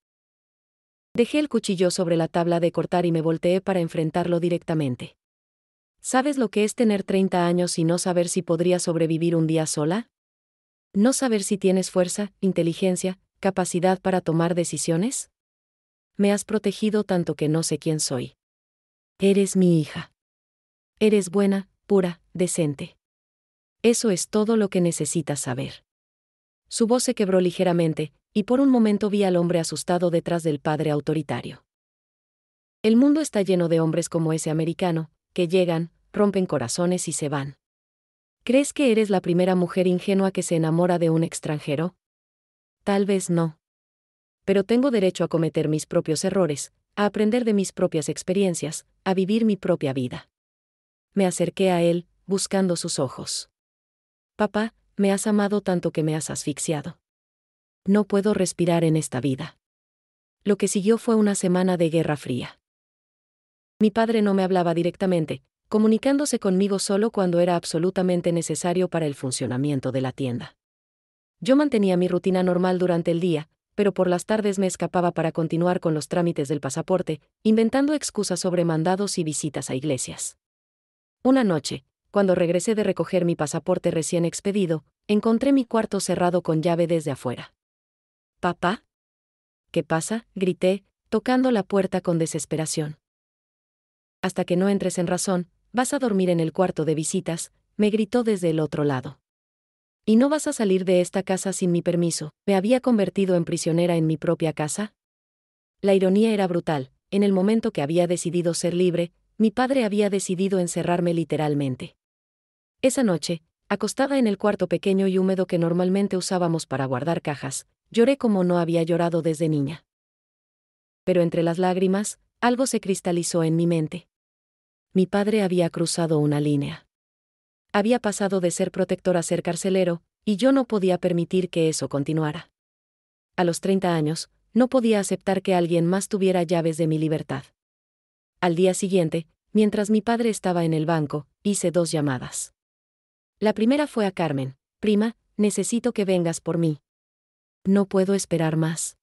Dejé el cuchillo sobre la tabla de cortar y me volteé para enfrentarlo directamente. ¿Sabes lo que es tener 30 años y no saber si podría sobrevivir un día sola? ¿No saber si tienes fuerza, inteligencia, capacidad para tomar decisiones? Me has protegido tanto que no sé quién soy. Eres mi hija. Eres buena, pura, decente. Eso es todo lo que necesitas saber. Su voz se quebró ligeramente, y por un momento vi al hombre asustado detrás del padre autoritario. El mundo está lleno de hombres como ese americano, que llegan, rompen corazones y se van. ¿Crees que eres la primera mujer ingenua que se enamora de un extranjero? Tal vez no. Pero tengo derecho a cometer mis propios errores, a aprender de mis propias experiencias, a vivir mi propia vida. Me acerqué a él, buscando sus ojos. Papá, me has amado tanto que me has asfixiado. No puedo respirar en esta vida. Lo que siguió fue una semana de guerra fría. Mi padre no me hablaba directamente, comunicándose conmigo solo cuando era absolutamente necesario para el funcionamiento de la tienda. Yo mantenía mi rutina normal durante el día, pero por las tardes me escapaba para continuar con los trámites del pasaporte, inventando excusas sobre mandados y visitas a iglesias. Una noche, cuando regresé de recoger mi pasaporte recién expedido, encontré mi cuarto cerrado con llave desde afuera. ¿Papá? ¿Qué pasa?, grité, tocando la puerta con desesperación. Hasta que no entres en razón, vas a dormir en el cuarto de visitas, me gritó desde el otro lado. ¿Y no vas a salir de esta casa sin mi permiso? ¿Me había convertido en prisionera en mi propia casa? La ironía era brutal. En el momento que había decidido ser libre, mi padre había decidido encerrarme literalmente. Esa noche, acostada en el cuarto pequeño y húmedo que normalmente usábamos para guardar cajas, lloré como no había llorado desde niña. Pero entre las lágrimas, algo se cristalizó en mi mente. Mi padre había cruzado una línea. Había pasado de ser protector a ser carcelero, y yo no podía permitir que eso continuara. A los 30 años, no podía aceptar que alguien más tuviera llaves de mi libertad. Al día siguiente, mientras mi padre estaba en el banco, hice 2 llamadas. La primera fue a Carmen: prima, necesito que vengas por mí. No puedo esperar más.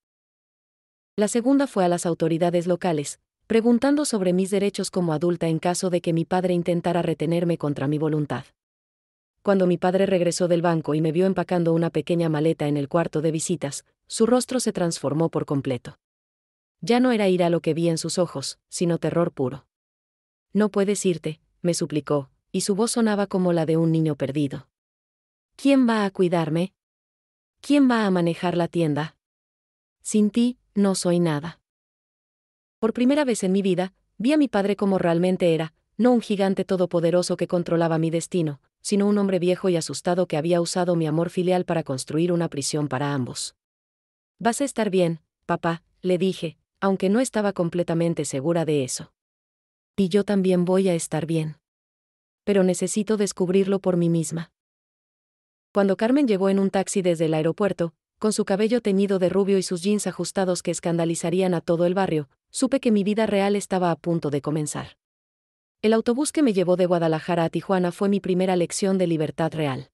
La segunda fue a las autoridades locales, preguntando sobre mis derechos como adulta en caso de que mi padre intentara retenerme contra mi voluntad. Cuando mi padre regresó del banco y me vio empacando una pequeña maleta en el cuarto de visitas, su rostro se transformó por completo. Ya no era ira lo que vi en sus ojos, sino terror puro. No puedes irte, me suplicó, y su voz sonaba como la de un niño perdido. ¿Quién va a cuidarme? ¿Quién va a manejar la tienda? Sin ti, no soy nada. Por primera vez en mi vida, vi a mi padre como realmente era, no un gigante todopoderoso que controlaba mi destino, sino un hombre viejo y asustado que había usado mi amor filial para construir una prisión para ambos. Vas a estar bien, papá, le dije, aunque no estaba completamente segura de eso. Y yo también voy a estar bien. Pero necesito descubrirlo por mí misma. Cuando Carmen llegó en un taxi desde el aeropuerto, con su cabello teñido de rubio y sus jeans ajustados que escandalizarían a todo el barrio, supe que mi vida real estaba a punto de comenzar. El autobús que me llevó de Guadalajara a Tijuana fue mi primera lección de libertad real.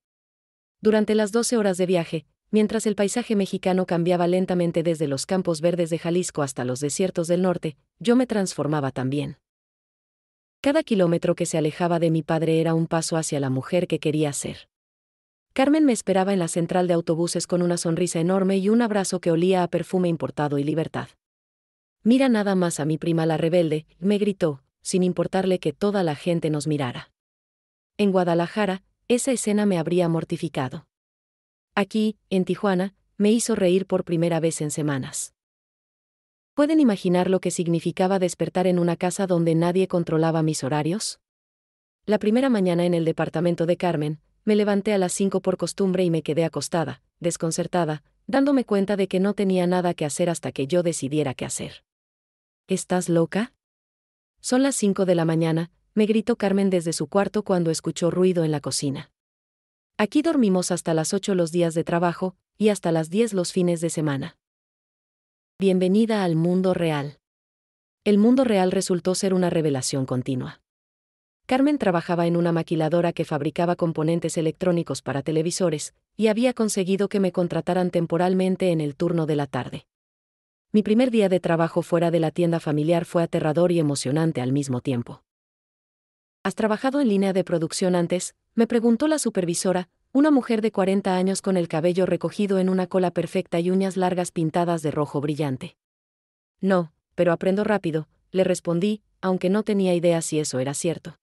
Durante las 12 horas de viaje, mientras el paisaje mexicano cambiaba lentamente desde los campos verdes de Jalisco hasta los desiertos del norte, yo me transformaba también. Cada kilómetro que se alejaba de mi padre era un paso hacia la mujer que quería ser. Carmen me esperaba en la central de autobuses con una sonrisa enorme y un abrazo que olía a perfume importado y libertad. Mira nada más a mi prima la rebelde, me gritó, sin importarle que toda la gente nos mirara. En Guadalajara, esa escena me habría mortificado. Aquí, en Tijuana, me hizo reír por primera vez en semanas. ¿Pueden imaginar lo que significaba despertar en una casa donde nadie controlaba mis horarios? La primera mañana en el departamento de Carmen, me levanté a las 5 por costumbre y me quedé acostada, desconcertada, dándome cuenta de que no tenía nada que hacer hasta que yo decidiera qué hacer. ¿Estás loca? Son las 5 de la mañana, me gritó Carmen desde su cuarto cuando escuchó ruido en la cocina. Aquí dormimos hasta las 8 los días de trabajo, y hasta las 10 los fines de semana. Bienvenida al mundo real. El mundo real resultó ser una revelación continua. Carmen trabajaba en una maquiladora que fabricaba componentes electrónicos para televisores, y había conseguido que me contrataran temporalmente en el turno de la tarde. Mi primer día de trabajo fuera de la tienda familiar fue aterrador y emocionante al mismo tiempo. ¿Has trabajado en línea de producción antes?, me preguntó la supervisora, una mujer de 40 años con el cabello recogido en una cola perfecta y uñas largas pintadas de rojo brillante. No, pero aprendo rápido, le respondí, aunque no tenía idea si eso era cierto.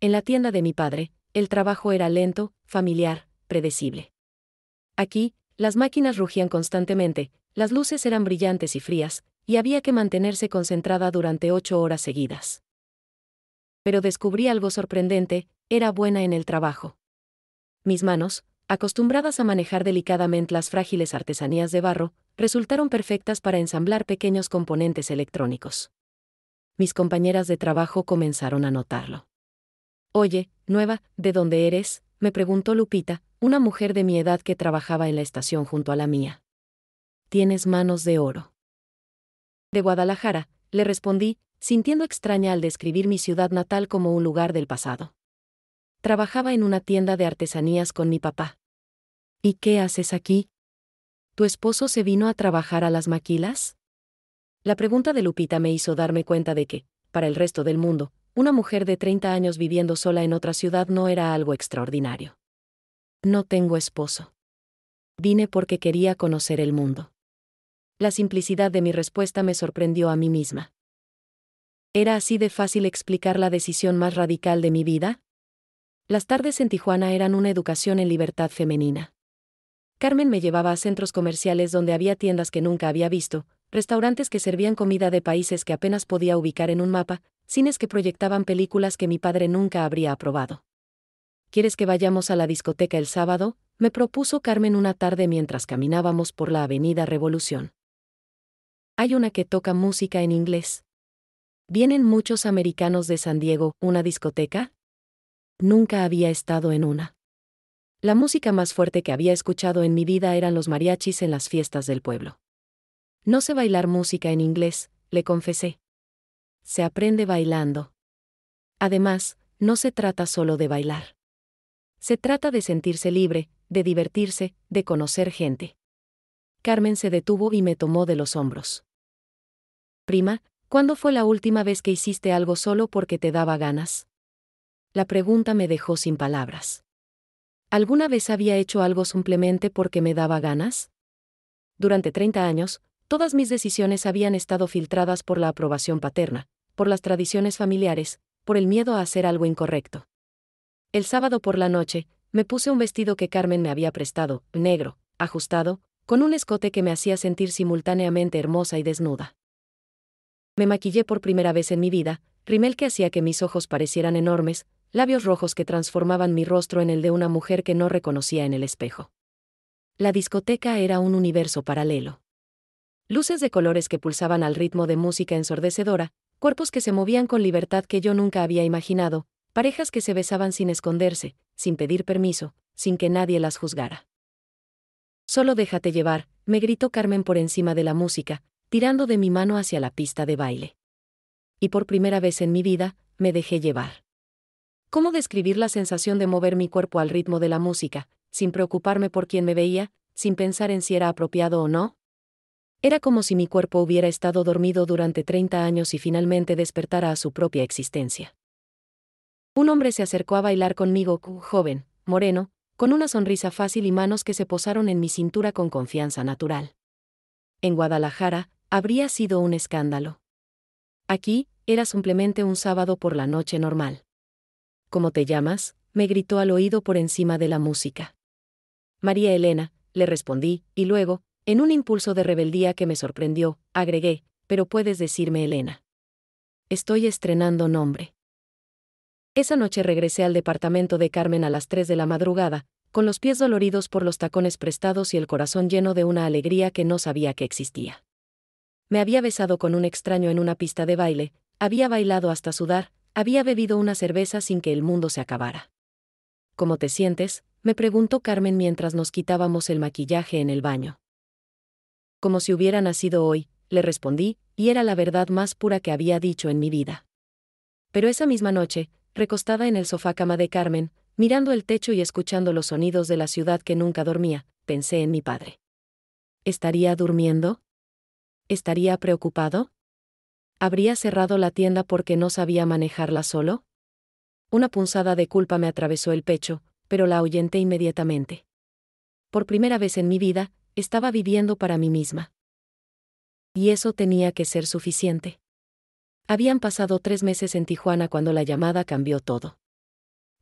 En la tienda de mi padre, el trabajo era lento, familiar, predecible. Aquí, las máquinas rugían constantemente, las luces eran brillantes y frías, y había que mantenerse concentrada durante 8 horas seguidas. Pero descubrí algo sorprendente: era buena en el trabajo. Mis manos, acostumbradas a manejar delicadamente las frágiles artesanías de barro, resultaron perfectas para ensamblar pequeños componentes electrónicos. Mis compañeras de trabajo comenzaron a notarlo. Oye, nueva, ¿de dónde eres?, me preguntó Lupita, una mujer de mi edad que trabajaba en la estación junto a la mía. Tienes manos de oro. De Guadalajara, le respondí, sintiendo extraña al describir mi ciudad natal como un lugar del pasado. Trabajaba en una tienda de artesanías con mi papá. ¿Y qué haces aquí? ¿Tu esposo se vino a trabajar a las maquilas? La pregunta de Lupita me hizo darme cuenta de que, para el resto del mundo, una mujer de 30 años viviendo sola en otra ciudad no era algo extraordinario. No tengo esposo. Vine porque quería conocer el mundo. La simplicidad de mi respuesta me sorprendió a mí misma. ¿Era así de fácil explicar la decisión más radical de mi vida? Las tardes en Tijuana eran una educación en libertad femenina. Carmen me llevaba a centros comerciales donde había tiendas que nunca había visto, restaurantes que servían comida de países que apenas podía ubicar en un mapa, cines que proyectaban películas que mi padre nunca habría aprobado. ¿Quieres que vayamos a la discoteca el sábado?, me propuso Carmen una tarde mientras caminábamos por la Avenida Revolución. Hay una que toca música en inglés. Vienen muchos americanos de San Diego, ¿una discoteca? Nunca había estado en una. La música más fuerte que había escuchado en mi vida eran los mariachis en las fiestas del pueblo. No sé bailar música en inglés, le confesé. Se aprende bailando. Además, no se trata solo de bailar. Se trata de sentirse libre, de divertirse, de conocer gente. Carmen se detuvo y me tomó de los hombros. Prima, ¿cuándo fue la última vez que hiciste algo solo porque te daba ganas? La pregunta me dejó sin palabras. ¿Alguna vez había hecho algo simplemente porque me daba ganas? Durante 30 años, todas mis decisiones habían estado filtradas por la aprobación paterna, por las tradiciones familiares, por el miedo a hacer algo incorrecto. El sábado por la noche, me puse un vestido que Carmen me había prestado, negro, ajustado, con un escote que me hacía sentir simultáneamente hermosa y desnuda. Me maquillé por primera vez en mi vida, rímel que hacía que mis ojos parecieran enormes, labios rojos que transformaban mi rostro en el de una mujer que no reconocía en el espejo. La discoteca era un universo paralelo. Luces de colores que pulsaban al ritmo de música ensordecedora, cuerpos que se movían con libertad que yo nunca había imaginado, parejas que se besaban sin esconderse, sin pedir permiso, sin que nadie las juzgara. Solo déjate llevar, me gritó Carmen por encima de la música, tirando de mi mano hacia la pista de baile. Y por primera vez en mi vida, me dejé llevar. ¿Cómo describir la sensación de mover mi cuerpo al ritmo de la música, sin preocuparme por quién me veía, sin pensar en si era apropiado o no? Era como si mi cuerpo hubiera estado dormido durante 30 años y finalmente despertara a su propia existencia. Un hombre se acercó a bailar conmigo, joven, moreno, con una sonrisa fácil y manos que se posaron en mi cintura con confianza natural. En Guadalajara, habría sido un escándalo. Aquí, era simplemente un sábado por la noche normal. ¿Cómo te llamas?, me gritó al oído por encima de la música. María Elena, le respondí, y luego, en un impulso de rebeldía que me sorprendió, agregué, pero puedes decirme Elena. Estoy estrenando nombre. Esa noche regresé al departamento de Carmen a las 3 de la madrugada, con los pies doloridos por los tacones prestados y el corazón lleno de una alegría que no sabía que existía. Me había besado con un extraño en una pista de baile, había bailado hasta sudar, había bebido una cerveza sin que el mundo se acabara. ¿Cómo te sientes?, me preguntó Carmen mientras nos quitábamos el maquillaje en el baño. Como si hubiera nacido hoy, le respondí, y era la verdad más pura que había dicho en mi vida. Pero esa misma noche, recostada en el sofá cama de Carmen, mirando el techo y escuchando los sonidos de la ciudad que nunca dormía, pensé en mi padre. ¿Estaría durmiendo? ¿Estaría preocupado? ¿Habría cerrado la tienda porque no sabía manejarla solo? Una punzada de culpa me atravesó el pecho, pero la ahuyenté inmediatamente. Por primera vez en mi vida, estaba viviendo para mí misma. Y eso tenía que ser suficiente. Habían pasado 3 meses en Tijuana cuando la llamada cambió todo.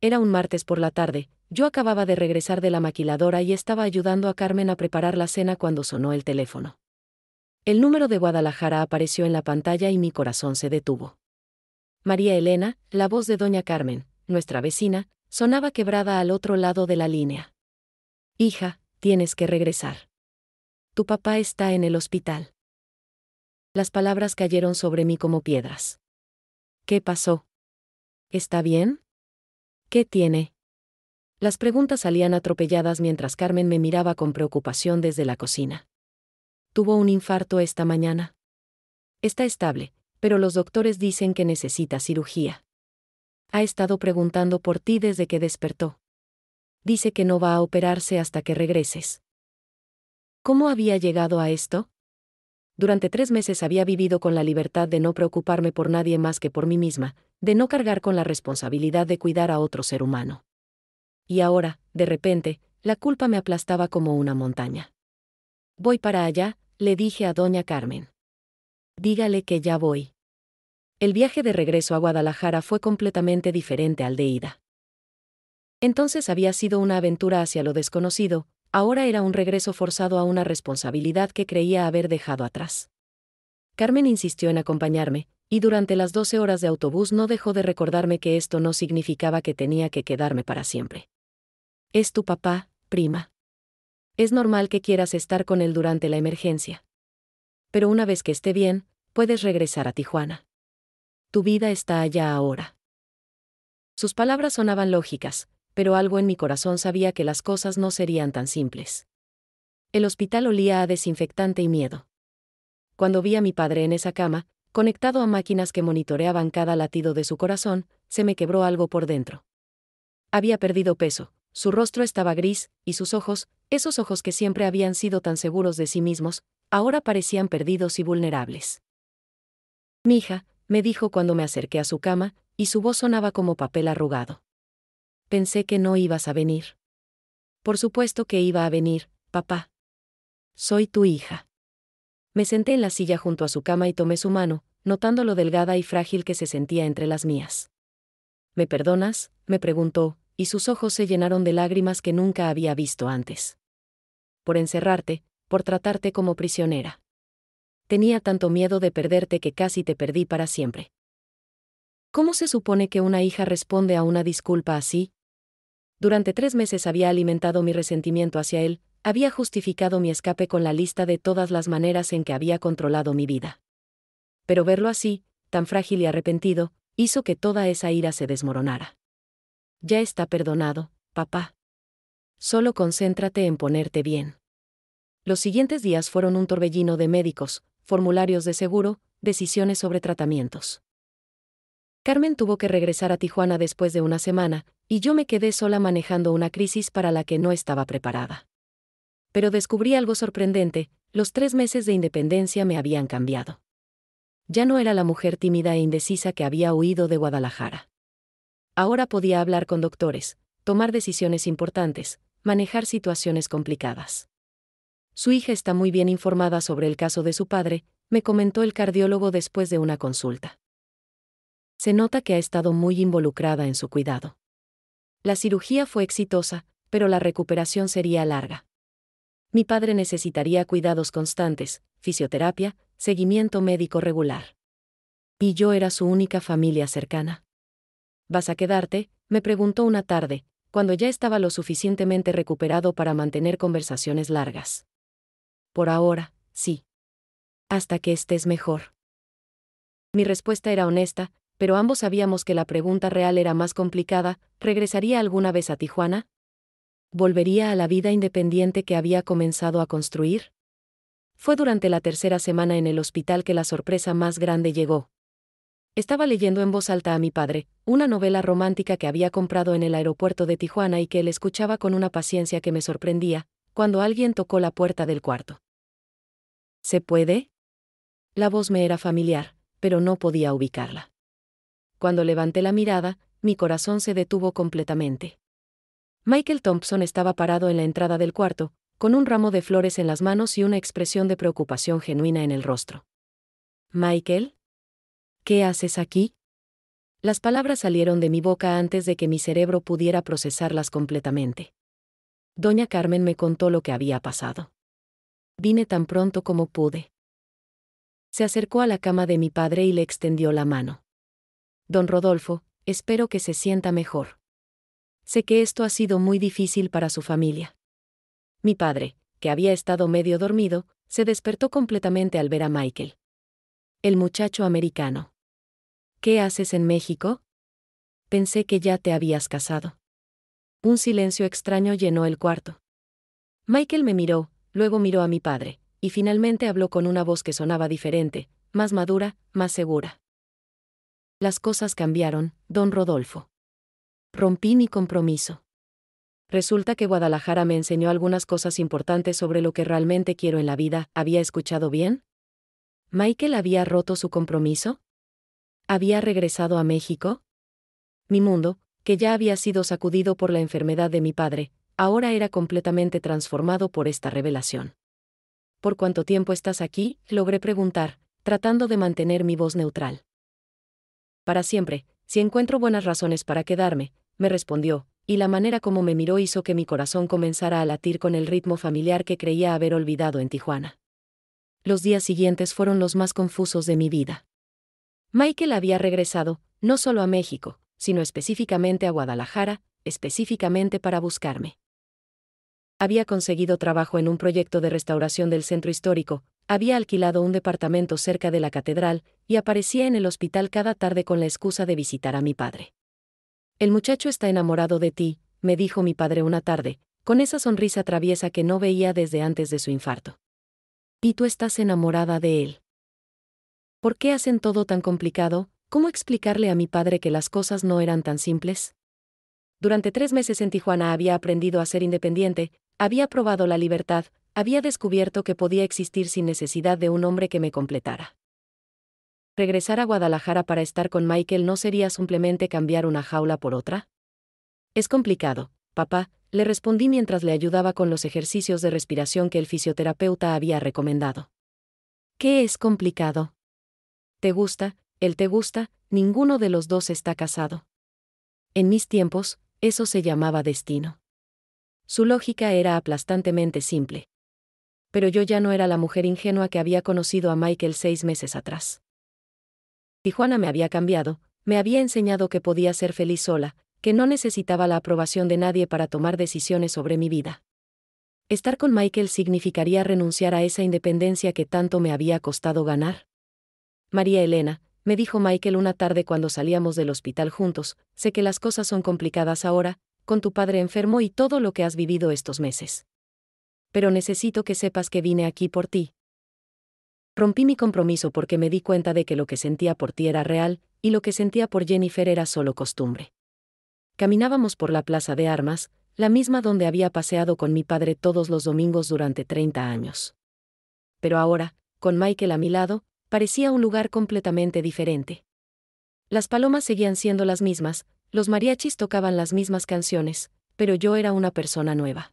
Era un martes por la tarde, yo acababa de regresar de la maquiladora y estaba ayudando a Carmen a preparar la cena cuando sonó el teléfono. El número de Guadalajara apareció en la pantalla y mi corazón se detuvo. María Elena, la voz de doña Carmen, nuestra vecina, sonaba quebrada al otro lado de la línea. Hija, tienes que regresar. Tu papá está en el hospital. Las palabras cayeron sobre mí como piedras. ¿Qué pasó? ¿Está bien? ¿Qué tiene? Las preguntas salían atropelladas mientras Carmen me miraba con preocupación desde la cocina. Tuvo un infarto esta mañana. Está estable, pero los doctores dicen que necesita cirugía. Ha estado preguntando por ti desde que despertó. Dice que no va a operarse hasta que regreses. ¿Cómo había llegado a esto? Durante 3 meses había vivido con la libertad de no preocuparme por nadie más que por mí misma, de no cargar con la responsabilidad de cuidar a otro ser humano. Y ahora, de repente, la culpa me aplastaba como una montaña. Voy para allá, le dije a doña Carmen. Dígale que ya voy. El viaje de regreso a Guadalajara fue completamente diferente al de ida. Entonces había sido una aventura hacia lo desconocido, ahora era un regreso forzado a una responsabilidad que creía haber dejado atrás. Carmen insistió en acompañarme, y durante las 12 horas de autobús no dejó de recordarme que esto no significaba que tenía que quedarme para siempre. Es tu papá, prima. Es normal que quieras estar con él durante la emergencia. Pero una vez que esté bien, puedes regresar a Tijuana. Tu vida está allá ahora. Sus palabras sonaban lógicas, pero algo en mi corazón sabía que las cosas no serían tan simples. El hospital olía a desinfectante y miedo. Cuando vi a mi padre en esa cama, conectado a máquinas que monitoreaban cada latido de su corazón, se me quebró algo por dentro. Había perdido peso, su rostro estaba gris, y sus ojos, esos ojos que siempre habían sido tan seguros de sí mismos, ahora parecían perdidos y vulnerables. Mija, me dijo cuando me acerqué a su cama, y su voz sonaba como papel arrugado. Pensé que no ibas a venir. Por supuesto que iba a venir, papá. Soy tu hija. Me senté en la silla junto a su cama y tomé su mano, notando lo delgada y frágil que se sentía entre las mías. ¿Me perdonas?, me preguntó, y sus ojos se llenaron de lágrimas que nunca había visto antes. Por encerrarte, por tratarte como prisionera. Tenía tanto miedo de perderte que casi te perdí para siempre. ¿Cómo se supone que una hija responde a una disculpa así? Durante 3 meses había alimentado mi resentimiento hacia él, había justificado mi escape con la lista de todas las maneras en que había controlado mi vida. Pero verlo así, tan frágil y arrepentido, hizo que toda esa ira se desmoronara. Ya está perdonado, papá. Solo concéntrate en ponerte bien. Los siguientes días fueron un torbellino de médicos, formularios de seguro, decisiones sobre tratamientos. Carmen tuvo que regresar a Tijuana después de una semana, y yo me quedé sola manejando una crisis para la que no estaba preparada. Pero descubrí algo sorprendente: los 3 meses de independencia me habían cambiado. Ya no era la mujer tímida e indecisa que había huido de Guadalajara. Ahora podía hablar con doctores, tomar decisiones importantes, manejar situaciones complicadas. Su hija está muy bien informada sobre el caso de su padre, me comentó el cardiólogo después de una consulta. Se nota que ha estado muy involucrada en su cuidado. La cirugía fue exitosa, pero la recuperación sería larga. Mi padre necesitaría cuidados constantes, fisioterapia, seguimiento médico regular. Y yo era su única familia cercana. ¿Vas a quedarte?, me preguntó una tarde, cuando ya estaba lo suficientemente recuperado para mantener conversaciones largas. Por ahora, sí. Hasta que estés mejor. Mi respuesta era honesta, pero ambos sabíamos que la pregunta real era más complicada: ¿regresaría alguna vez a Tijuana? ¿Volvería a la vida independiente que había comenzado a construir? Fue durante la 3ª semana en el hospital que la sorpresa más grande llegó. Estaba leyendo en voz alta a mi padre, una novela romántica que había comprado en el aeropuerto de Tijuana y que él escuchaba con una paciencia que me sorprendía, cuando alguien tocó la puerta del cuarto. ¿Se puede? La voz me era familiar, pero no podía ubicarla. Cuando levanté la mirada, mi corazón se detuvo completamente. Michael Thompson estaba parado en la entrada del cuarto, con un ramo de flores en las manos y una expresión de preocupación genuina en el rostro. «Michael, ¿qué haces aquí?». Las palabras salieron de mi boca antes de que mi cerebro pudiera procesarlas completamente. Doña Carmen me contó lo que había pasado. Vine tan pronto como pude. Se acercó a la cama de mi padre y le extendió la mano. «Don Rodolfo, espero que se sienta mejor. Sé que esto ha sido muy difícil para su familia». Mi padre, que había estado medio dormido, se despertó completamente al ver a Michael. «El muchacho americano. ¿Qué haces en México? Pensé que ya te habías casado». Un silencio extraño llenó el cuarto. Michael me miró, luego miró a mi padre, y finalmente habló con una voz que sonaba diferente, más madura, más segura. «Las cosas cambiaron, don Rodolfo. Rompí mi compromiso. Resulta que Guadalajara me enseñó algunas cosas importantes sobre lo que realmente quiero en la vida». ¿Había escuchado bien? ¿Michael había roto su compromiso? ¿Había regresado a México? Mi mundo, que ya había sido sacudido por la enfermedad de mi padre, ahora era completamente transformado por esta revelación. «¿Por cuánto tiempo estás aquí?», logré preguntar, tratando de mantener mi voz neutral. «Para siempre, si encuentro buenas razones para quedarme», me respondió, y la manera como me miró hizo que mi corazón comenzara a latir con el ritmo familiar que creía haber olvidado en Tijuana. Los días siguientes fueron los más confusos de mi vida. Michael había regresado, no solo a México, sino específicamente a Guadalajara, específicamente para buscarme. Había conseguido trabajo en un proyecto de restauración del centro histórico, había alquilado un departamento cerca de la catedral, y aparecía en el hospital cada tarde con la excusa de visitar a mi padre. El muchacho está enamorado de ti, me dijo mi padre una tarde, con esa sonrisa traviesa que no veía desde antes de su infarto. ¿Y tú estás enamorada de él? ¿Por qué hacen todo tan complicado? ¿Cómo explicarle a mi padre que las cosas no eran tan simples? Durante 3 meses en Tijuana había aprendido a ser independiente, había probado la libertad, había descubierto que podía existir sin necesidad de un hombre que me completara. ¿Regresar a Guadalajara para estar con Michael no sería simplemente cambiar una jaula por otra? Es complicado, papá, le respondí mientras le ayudaba con los ejercicios de respiración que el fisioterapeuta había recomendado. ¿Qué es complicado? ¿Te gusta? ¿Él te gusta? Ninguno de los dos está casado. En mis tiempos, eso se llamaba destino. Su lógica era aplastantemente simple. Pero yo ya no era la mujer ingenua que había conocido a Michael 6 meses atrás. Tijuana me había cambiado, me había enseñado que podía ser feliz sola, que no necesitaba la aprobación de nadie para tomar decisiones sobre mi vida. Estar con Michael significaría renunciar a esa independencia que tanto me había costado ganar. María Elena, me dijo Michael una tarde cuando salíamos del hospital juntos, sé que las cosas son complicadas ahora, con tu padre enfermo y todo lo que has vivido estos meses. Pero necesito que sepas que vine aquí por ti. Rompí mi compromiso porque me di cuenta de que lo que sentía por ti era real, y lo que sentía por Jennifer era solo costumbre. Caminábamos por la Plaza de Armas, la misma donde había paseado con mi padre todos los domingos durante 30 años. Pero ahora, con Michael a mi lado, parecía un lugar completamente diferente. Las palomas seguían siendo las mismas, los mariachis tocaban las mismas canciones, pero yo era una persona nueva.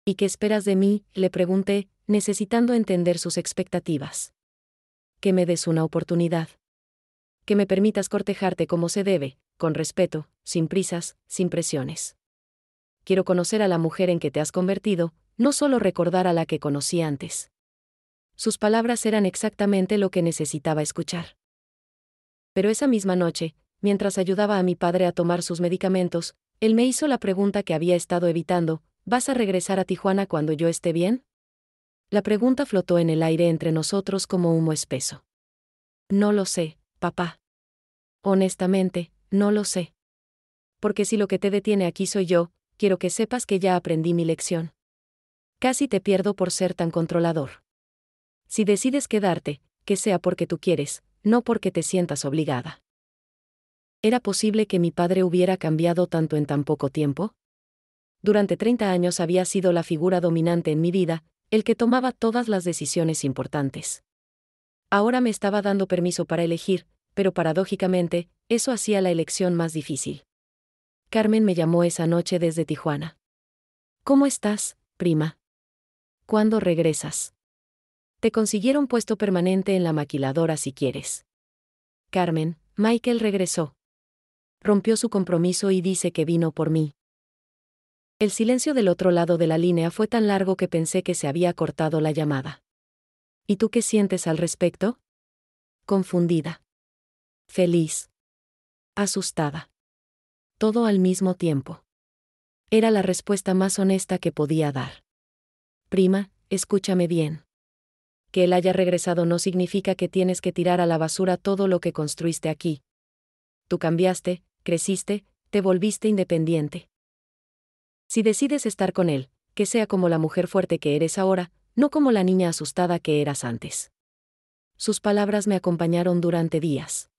¿Y qué esperas de mí?, le pregunté, necesitando entender sus expectativas. Que me des una oportunidad. Que me permitas cortejarte como se debe, con respeto, sin prisas, sin presiones. Quiero conocer a la mujer en que te has convertido, no solo recordar a la que conocí antes. Sus palabras eran exactamente lo que necesitaba escuchar. Pero esa misma noche, mientras ayudaba a mi padre a tomar sus medicamentos, él me hizo la pregunta que había estado evitando: ¿vas a regresar a Tijuana cuando yo esté bien? La pregunta flotó en el aire entre nosotros como humo espeso. No lo sé, papá. Honestamente, no lo sé. Porque si lo que te detiene aquí soy yo, quiero que sepas que ya aprendí mi lección. Casi te pierdo por ser tan controlador. Si decides quedarte, que sea porque tú quieres, no porque te sientas obligada. ¿Era posible que mi padre hubiera cambiado tanto en tan poco tiempo? Durante 30 años había sido la figura dominante en mi vida, el que tomaba todas las decisiones importantes. Ahora me estaba dando permiso para elegir, pero paradójicamente, eso hacía la elección más difícil. Carmen me llamó esa noche desde Tijuana. ¿Cómo estás, prima? ¿Cuándo regresas? Te consiguieron puesto permanente en la maquiladora si quieres. Carmen, Michael regresó. Rompió su compromiso y dice que vino por mí. El silencio del otro lado de la línea fue tan largo que pensé que se había cortado la llamada. ¿Y tú qué sientes al respecto? Confundida. Feliz. Asustada. Todo al mismo tiempo. Era la respuesta más honesta que podía dar. Prima, escúchame bien. Que él haya regresado no significa que tienes que tirar a la basura todo lo que construiste aquí. Tú cambiaste, creciste, te volviste independiente. Si decides estar con él, que sea como la mujer fuerte que eres ahora, no como la niña asustada que eras antes. Sus palabras me acompañaron durante días.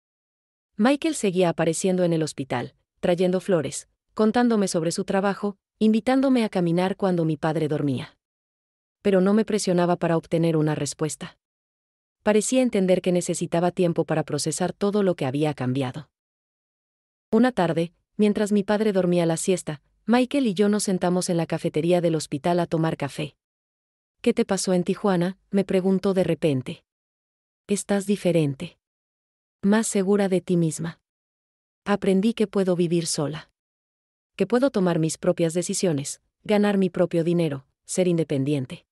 Michael seguía apareciendo en el hospital, trayendo flores, contándome sobre su trabajo, invitándome a caminar cuando mi padre dormía. Pero no me presionaba para obtener una respuesta. Parecía entender que necesitaba tiempo para procesar todo lo que había cambiado. Una tarde, mientras mi padre dormía la siesta, Michael y yo nos sentamos en la cafetería del hospital a tomar café. ¿Qué te pasó en Tijuana?, me preguntó de repente. Estás diferente. Más segura de ti misma. Aprendí que puedo vivir sola. Que puedo tomar mis propias decisiones, ganar mi propio dinero, ser independiente.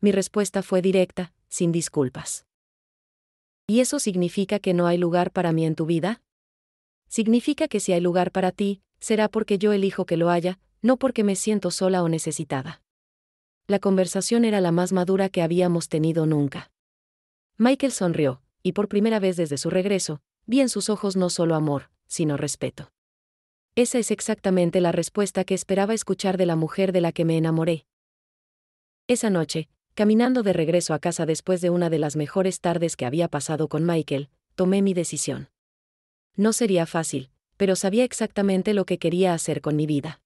Mi respuesta fue directa, sin disculpas. ¿Y eso significa que no hay lugar para mí en tu vida? Significa que si hay lugar para ti, será porque yo elijo que lo haya, no porque me siento sola o necesitada. La conversación era la más madura que habíamos tenido nunca. Michael sonrió, y por primera vez desde su regreso, vi en sus ojos no solo amor, sino respeto. Esa es exactamente la respuesta que esperaba escuchar de la mujer de la que me enamoré. Esa noche, caminando de regreso a casa después de una de las mejores tardes que había pasado con Michael, tomé mi decisión. No sería fácil, pero sabía exactamente lo que quería hacer con mi vida.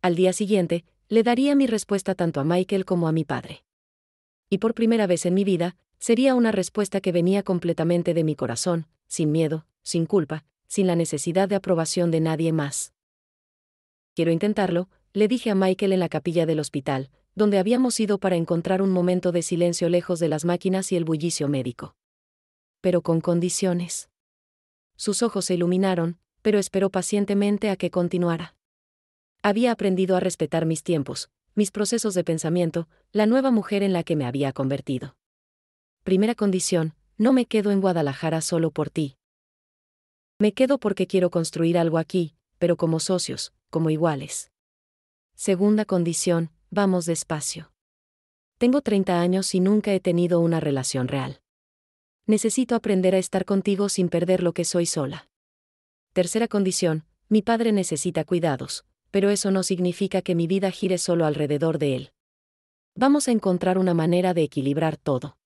Al día siguiente, le daría mi respuesta tanto a Michael como a mi padre. Y por primera vez en mi vida, sería una respuesta que venía completamente de mi corazón, sin miedo, sin culpa, sin la necesidad de aprobación de nadie más. Quiero intentarlo, le dije a Michael en la capilla del hospital, donde habíamos ido para encontrar un momento de silencio lejos de las máquinas y el bullicio médico. Pero con condiciones. Sus ojos se iluminaron, pero esperó pacientemente a que continuara. Había aprendido a respetar mis tiempos, mis procesos de pensamiento, la nueva mujer en la que me había convertido. Primera condición, no me quedo en Guadalajara solo por ti. Me quedo porque quiero construir algo aquí, pero como socios, como iguales. Segunda condición, vamos despacio. Tengo 30 años y nunca he tenido una relación real. Necesito aprender a estar contigo sin perder lo que soy sola. Tercera condición, mi padre necesita cuidados, pero eso no significa que mi vida gire solo alrededor de él. Vamos a encontrar una manera de equilibrar todo.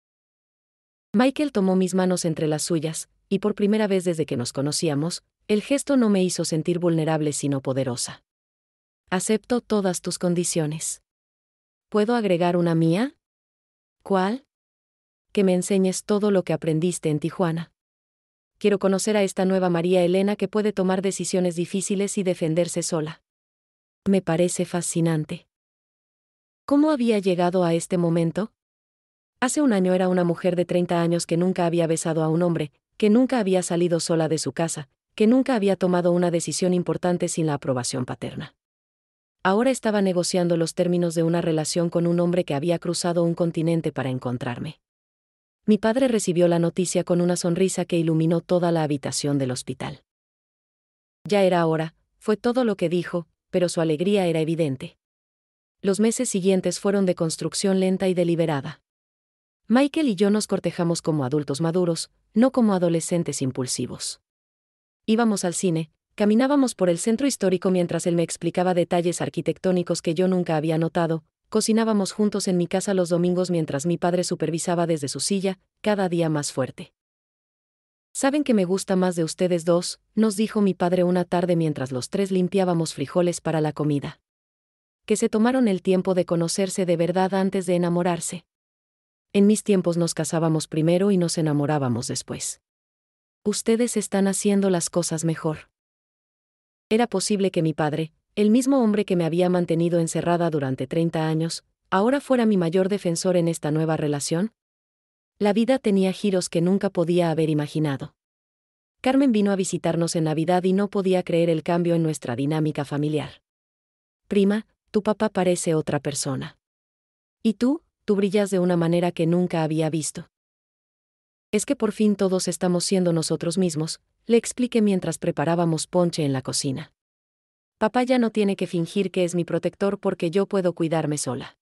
Michael tomó mis manos entre las suyas, y por primera vez desde que nos conocíamos, el gesto no me hizo sentir vulnerable sino poderosa. Acepto todas tus condiciones. ¿Puedo agregar una mía? ¿Cuál? Que me enseñes todo lo que aprendiste en Tijuana. Quiero conocer a esta nueva María Elena que puede tomar decisiones difíciles y defenderse sola. Me parece fascinante. ¿Cómo había llegado a este momento? Hace un año era una mujer de 30 años que nunca había besado a un hombre, que nunca había salido sola de su casa, que nunca había tomado una decisión importante sin la aprobación paterna. Ahora estaba negociando los términos de una relación con un hombre que había cruzado un continente para encontrarme. Mi padre recibió la noticia con una sonrisa que iluminó toda la habitación del hospital. Ya era hora, fue todo lo que dijo, pero su alegría era evidente. Los meses siguientes fueron de construcción lenta y deliberada. Michael y yo nos cortejamos como adultos maduros, no como adolescentes impulsivos. Íbamos al cine, caminábamos por el centro histórico mientras él me explicaba detalles arquitectónicos que yo nunca había notado, cocinábamos juntos en mi casa los domingos mientras mi padre supervisaba desde su silla, cada día más fuerte. «¿Saben que me gusta más de ustedes dos?», nos dijo mi padre una tarde mientras los tres limpiábamos frijoles para la comida. Que se tomaron el tiempo de conocerse de verdad antes de enamorarse. En mis tiempos nos casábamos primero y nos enamorábamos después. Ustedes están haciendo las cosas mejor. Era posible que mi padre, el mismo hombre que me había mantenido encerrada durante 30 años, ahora fuera mi mayor defensor en esta nueva relación. La vida tenía giros que nunca podía haber imaginado. Carmen vino a visitarnos en Navidad y no podía creer el cambio en nuestra dinámica familiar. «Prima, tu papá parece otra persona. ¿Y tú? Tú brillas de una manera que nunca había visto». «Es que por fin todos estamos siendo nosotros mismos», le expliqué mientras preparábamos ponche en la cocina. «Papá ya no tiene que fingir que es mi protector porque yo puedo cuidarme sola.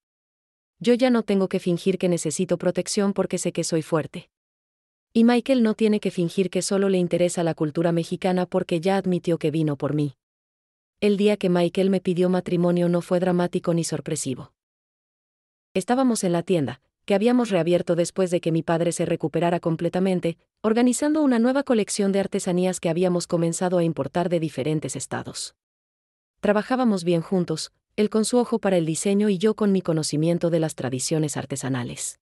Yo ya no tengo que fingir que necesito protección porque sé que soy fuerte. Y Michael no tiene que fingir que solo le interesa la cultura mexicana porque ya admitió que vino por mí». El día que Michael me pidió matrimonio no fue dramático ni sorpresivo. Estábamos en la tienda, que habíamos reabierto después de que mi padre se recuperara completamente, organizando una nueva colección de artesanías que habíamos comenzado a importar de diferentes estados. Trabajábamos bien juntos, él con su ojo para el diseño y yo con mi conocimiento de las tradiciones artesanales.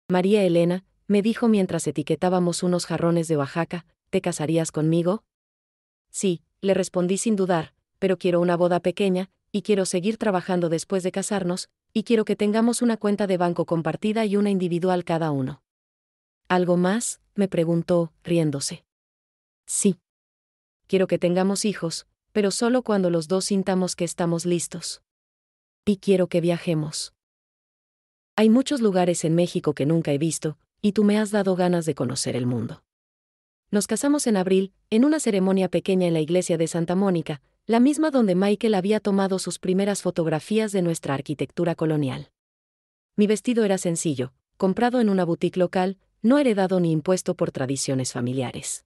«María Elena», me dijo mientras etiquetábamos unos jarrones de Oaxaca, «¿te casarías conmigo?». «Sí», le respondí sin dudar, «pero quiero una boda pequeña, y quiero seguir trabajando después de casarnos, y quiero que tengamos una cuenta de banco compartida y una individual cada uno». «¿Algo más?», me preguntó, riéndose. «Sí. Quiero que tengamos hijos, pero solo cuando los dos sintamos que estamos listos. Y quiero que viajemos. Hay muchos lugares en México que nunca he visto, y tú me has dado ganas de conocer el mundo». Nos casamos en abril, en una ceremonia pequeña en la iglesia de Santa Mónica, la misma donde Michael había tomado sus primeras fotografías de nuestra arquitectura colonial. Mi vestido era sencillo, comprado en una boutique local, no heredado ni impuesto por tradiciones familiares.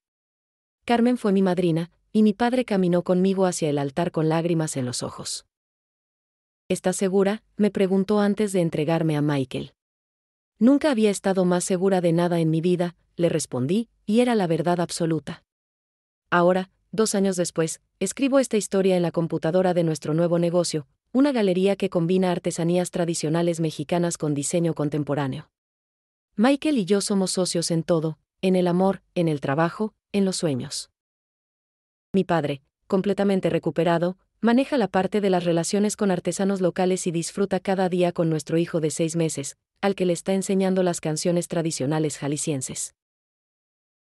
Carmen fue mi madrina, y mi padre caminó conmigo hacia el altar con lágrimas en los ojos. ¿Estás segura?, me preguntó antes de entregarme a Michael. Nunca había estado más segura de nada en mi vida, le respondí, y era la verdad absoluta. Ahora, 2 años después, escribo esta historia en la computadora de nuestro nuevo negocio, una galería que combina artesanías tradicionales mexicanas con diseño contemporáneo. Michael y yo somos socios en todo, en el amor, en el trabajo, en los sueños. Mi padre, completamente recuperado, maneja la parte de las relaciones con artesanos locales y disfruta cada día con nuestro hijo de 6 meses, al que le está enseñando las canciones tradicionales jaliscienses.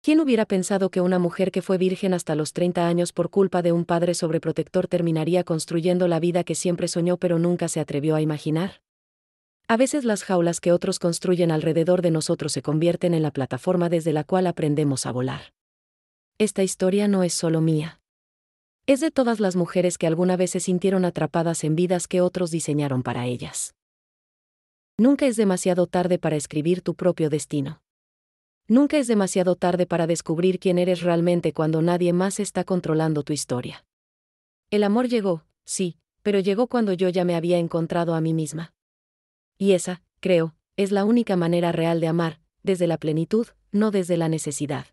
¿Quién hubiera pensado que una mujer que fue virgen hasta los 30 años por culpa de un padre sobreprotector terminaría construyendo la vida que siempre soñó pero nunca se atrevió a imaginar? A veces las jaulas que otros construyen alrededor de nosotros se convierten en la plataforma desde la cual aprendemos a volar. Esta historia no es solo mía. Es de todas las mujeres que alguna vez se sintieron atrapadas en vidas que otros diseñaron para ellas. Nunca es demasiado tarde para escribir tu propio destino. Nunca es demasiado tarde para descubrir quién eres realmente cuando nadie más está controlando tu historia. El amor llegó, sí, pero llegó cuando yo ya me había encontrado a mí misma. Y esa, creo, es la única manera real de amar, desde la plenitud, no desde la necesidad.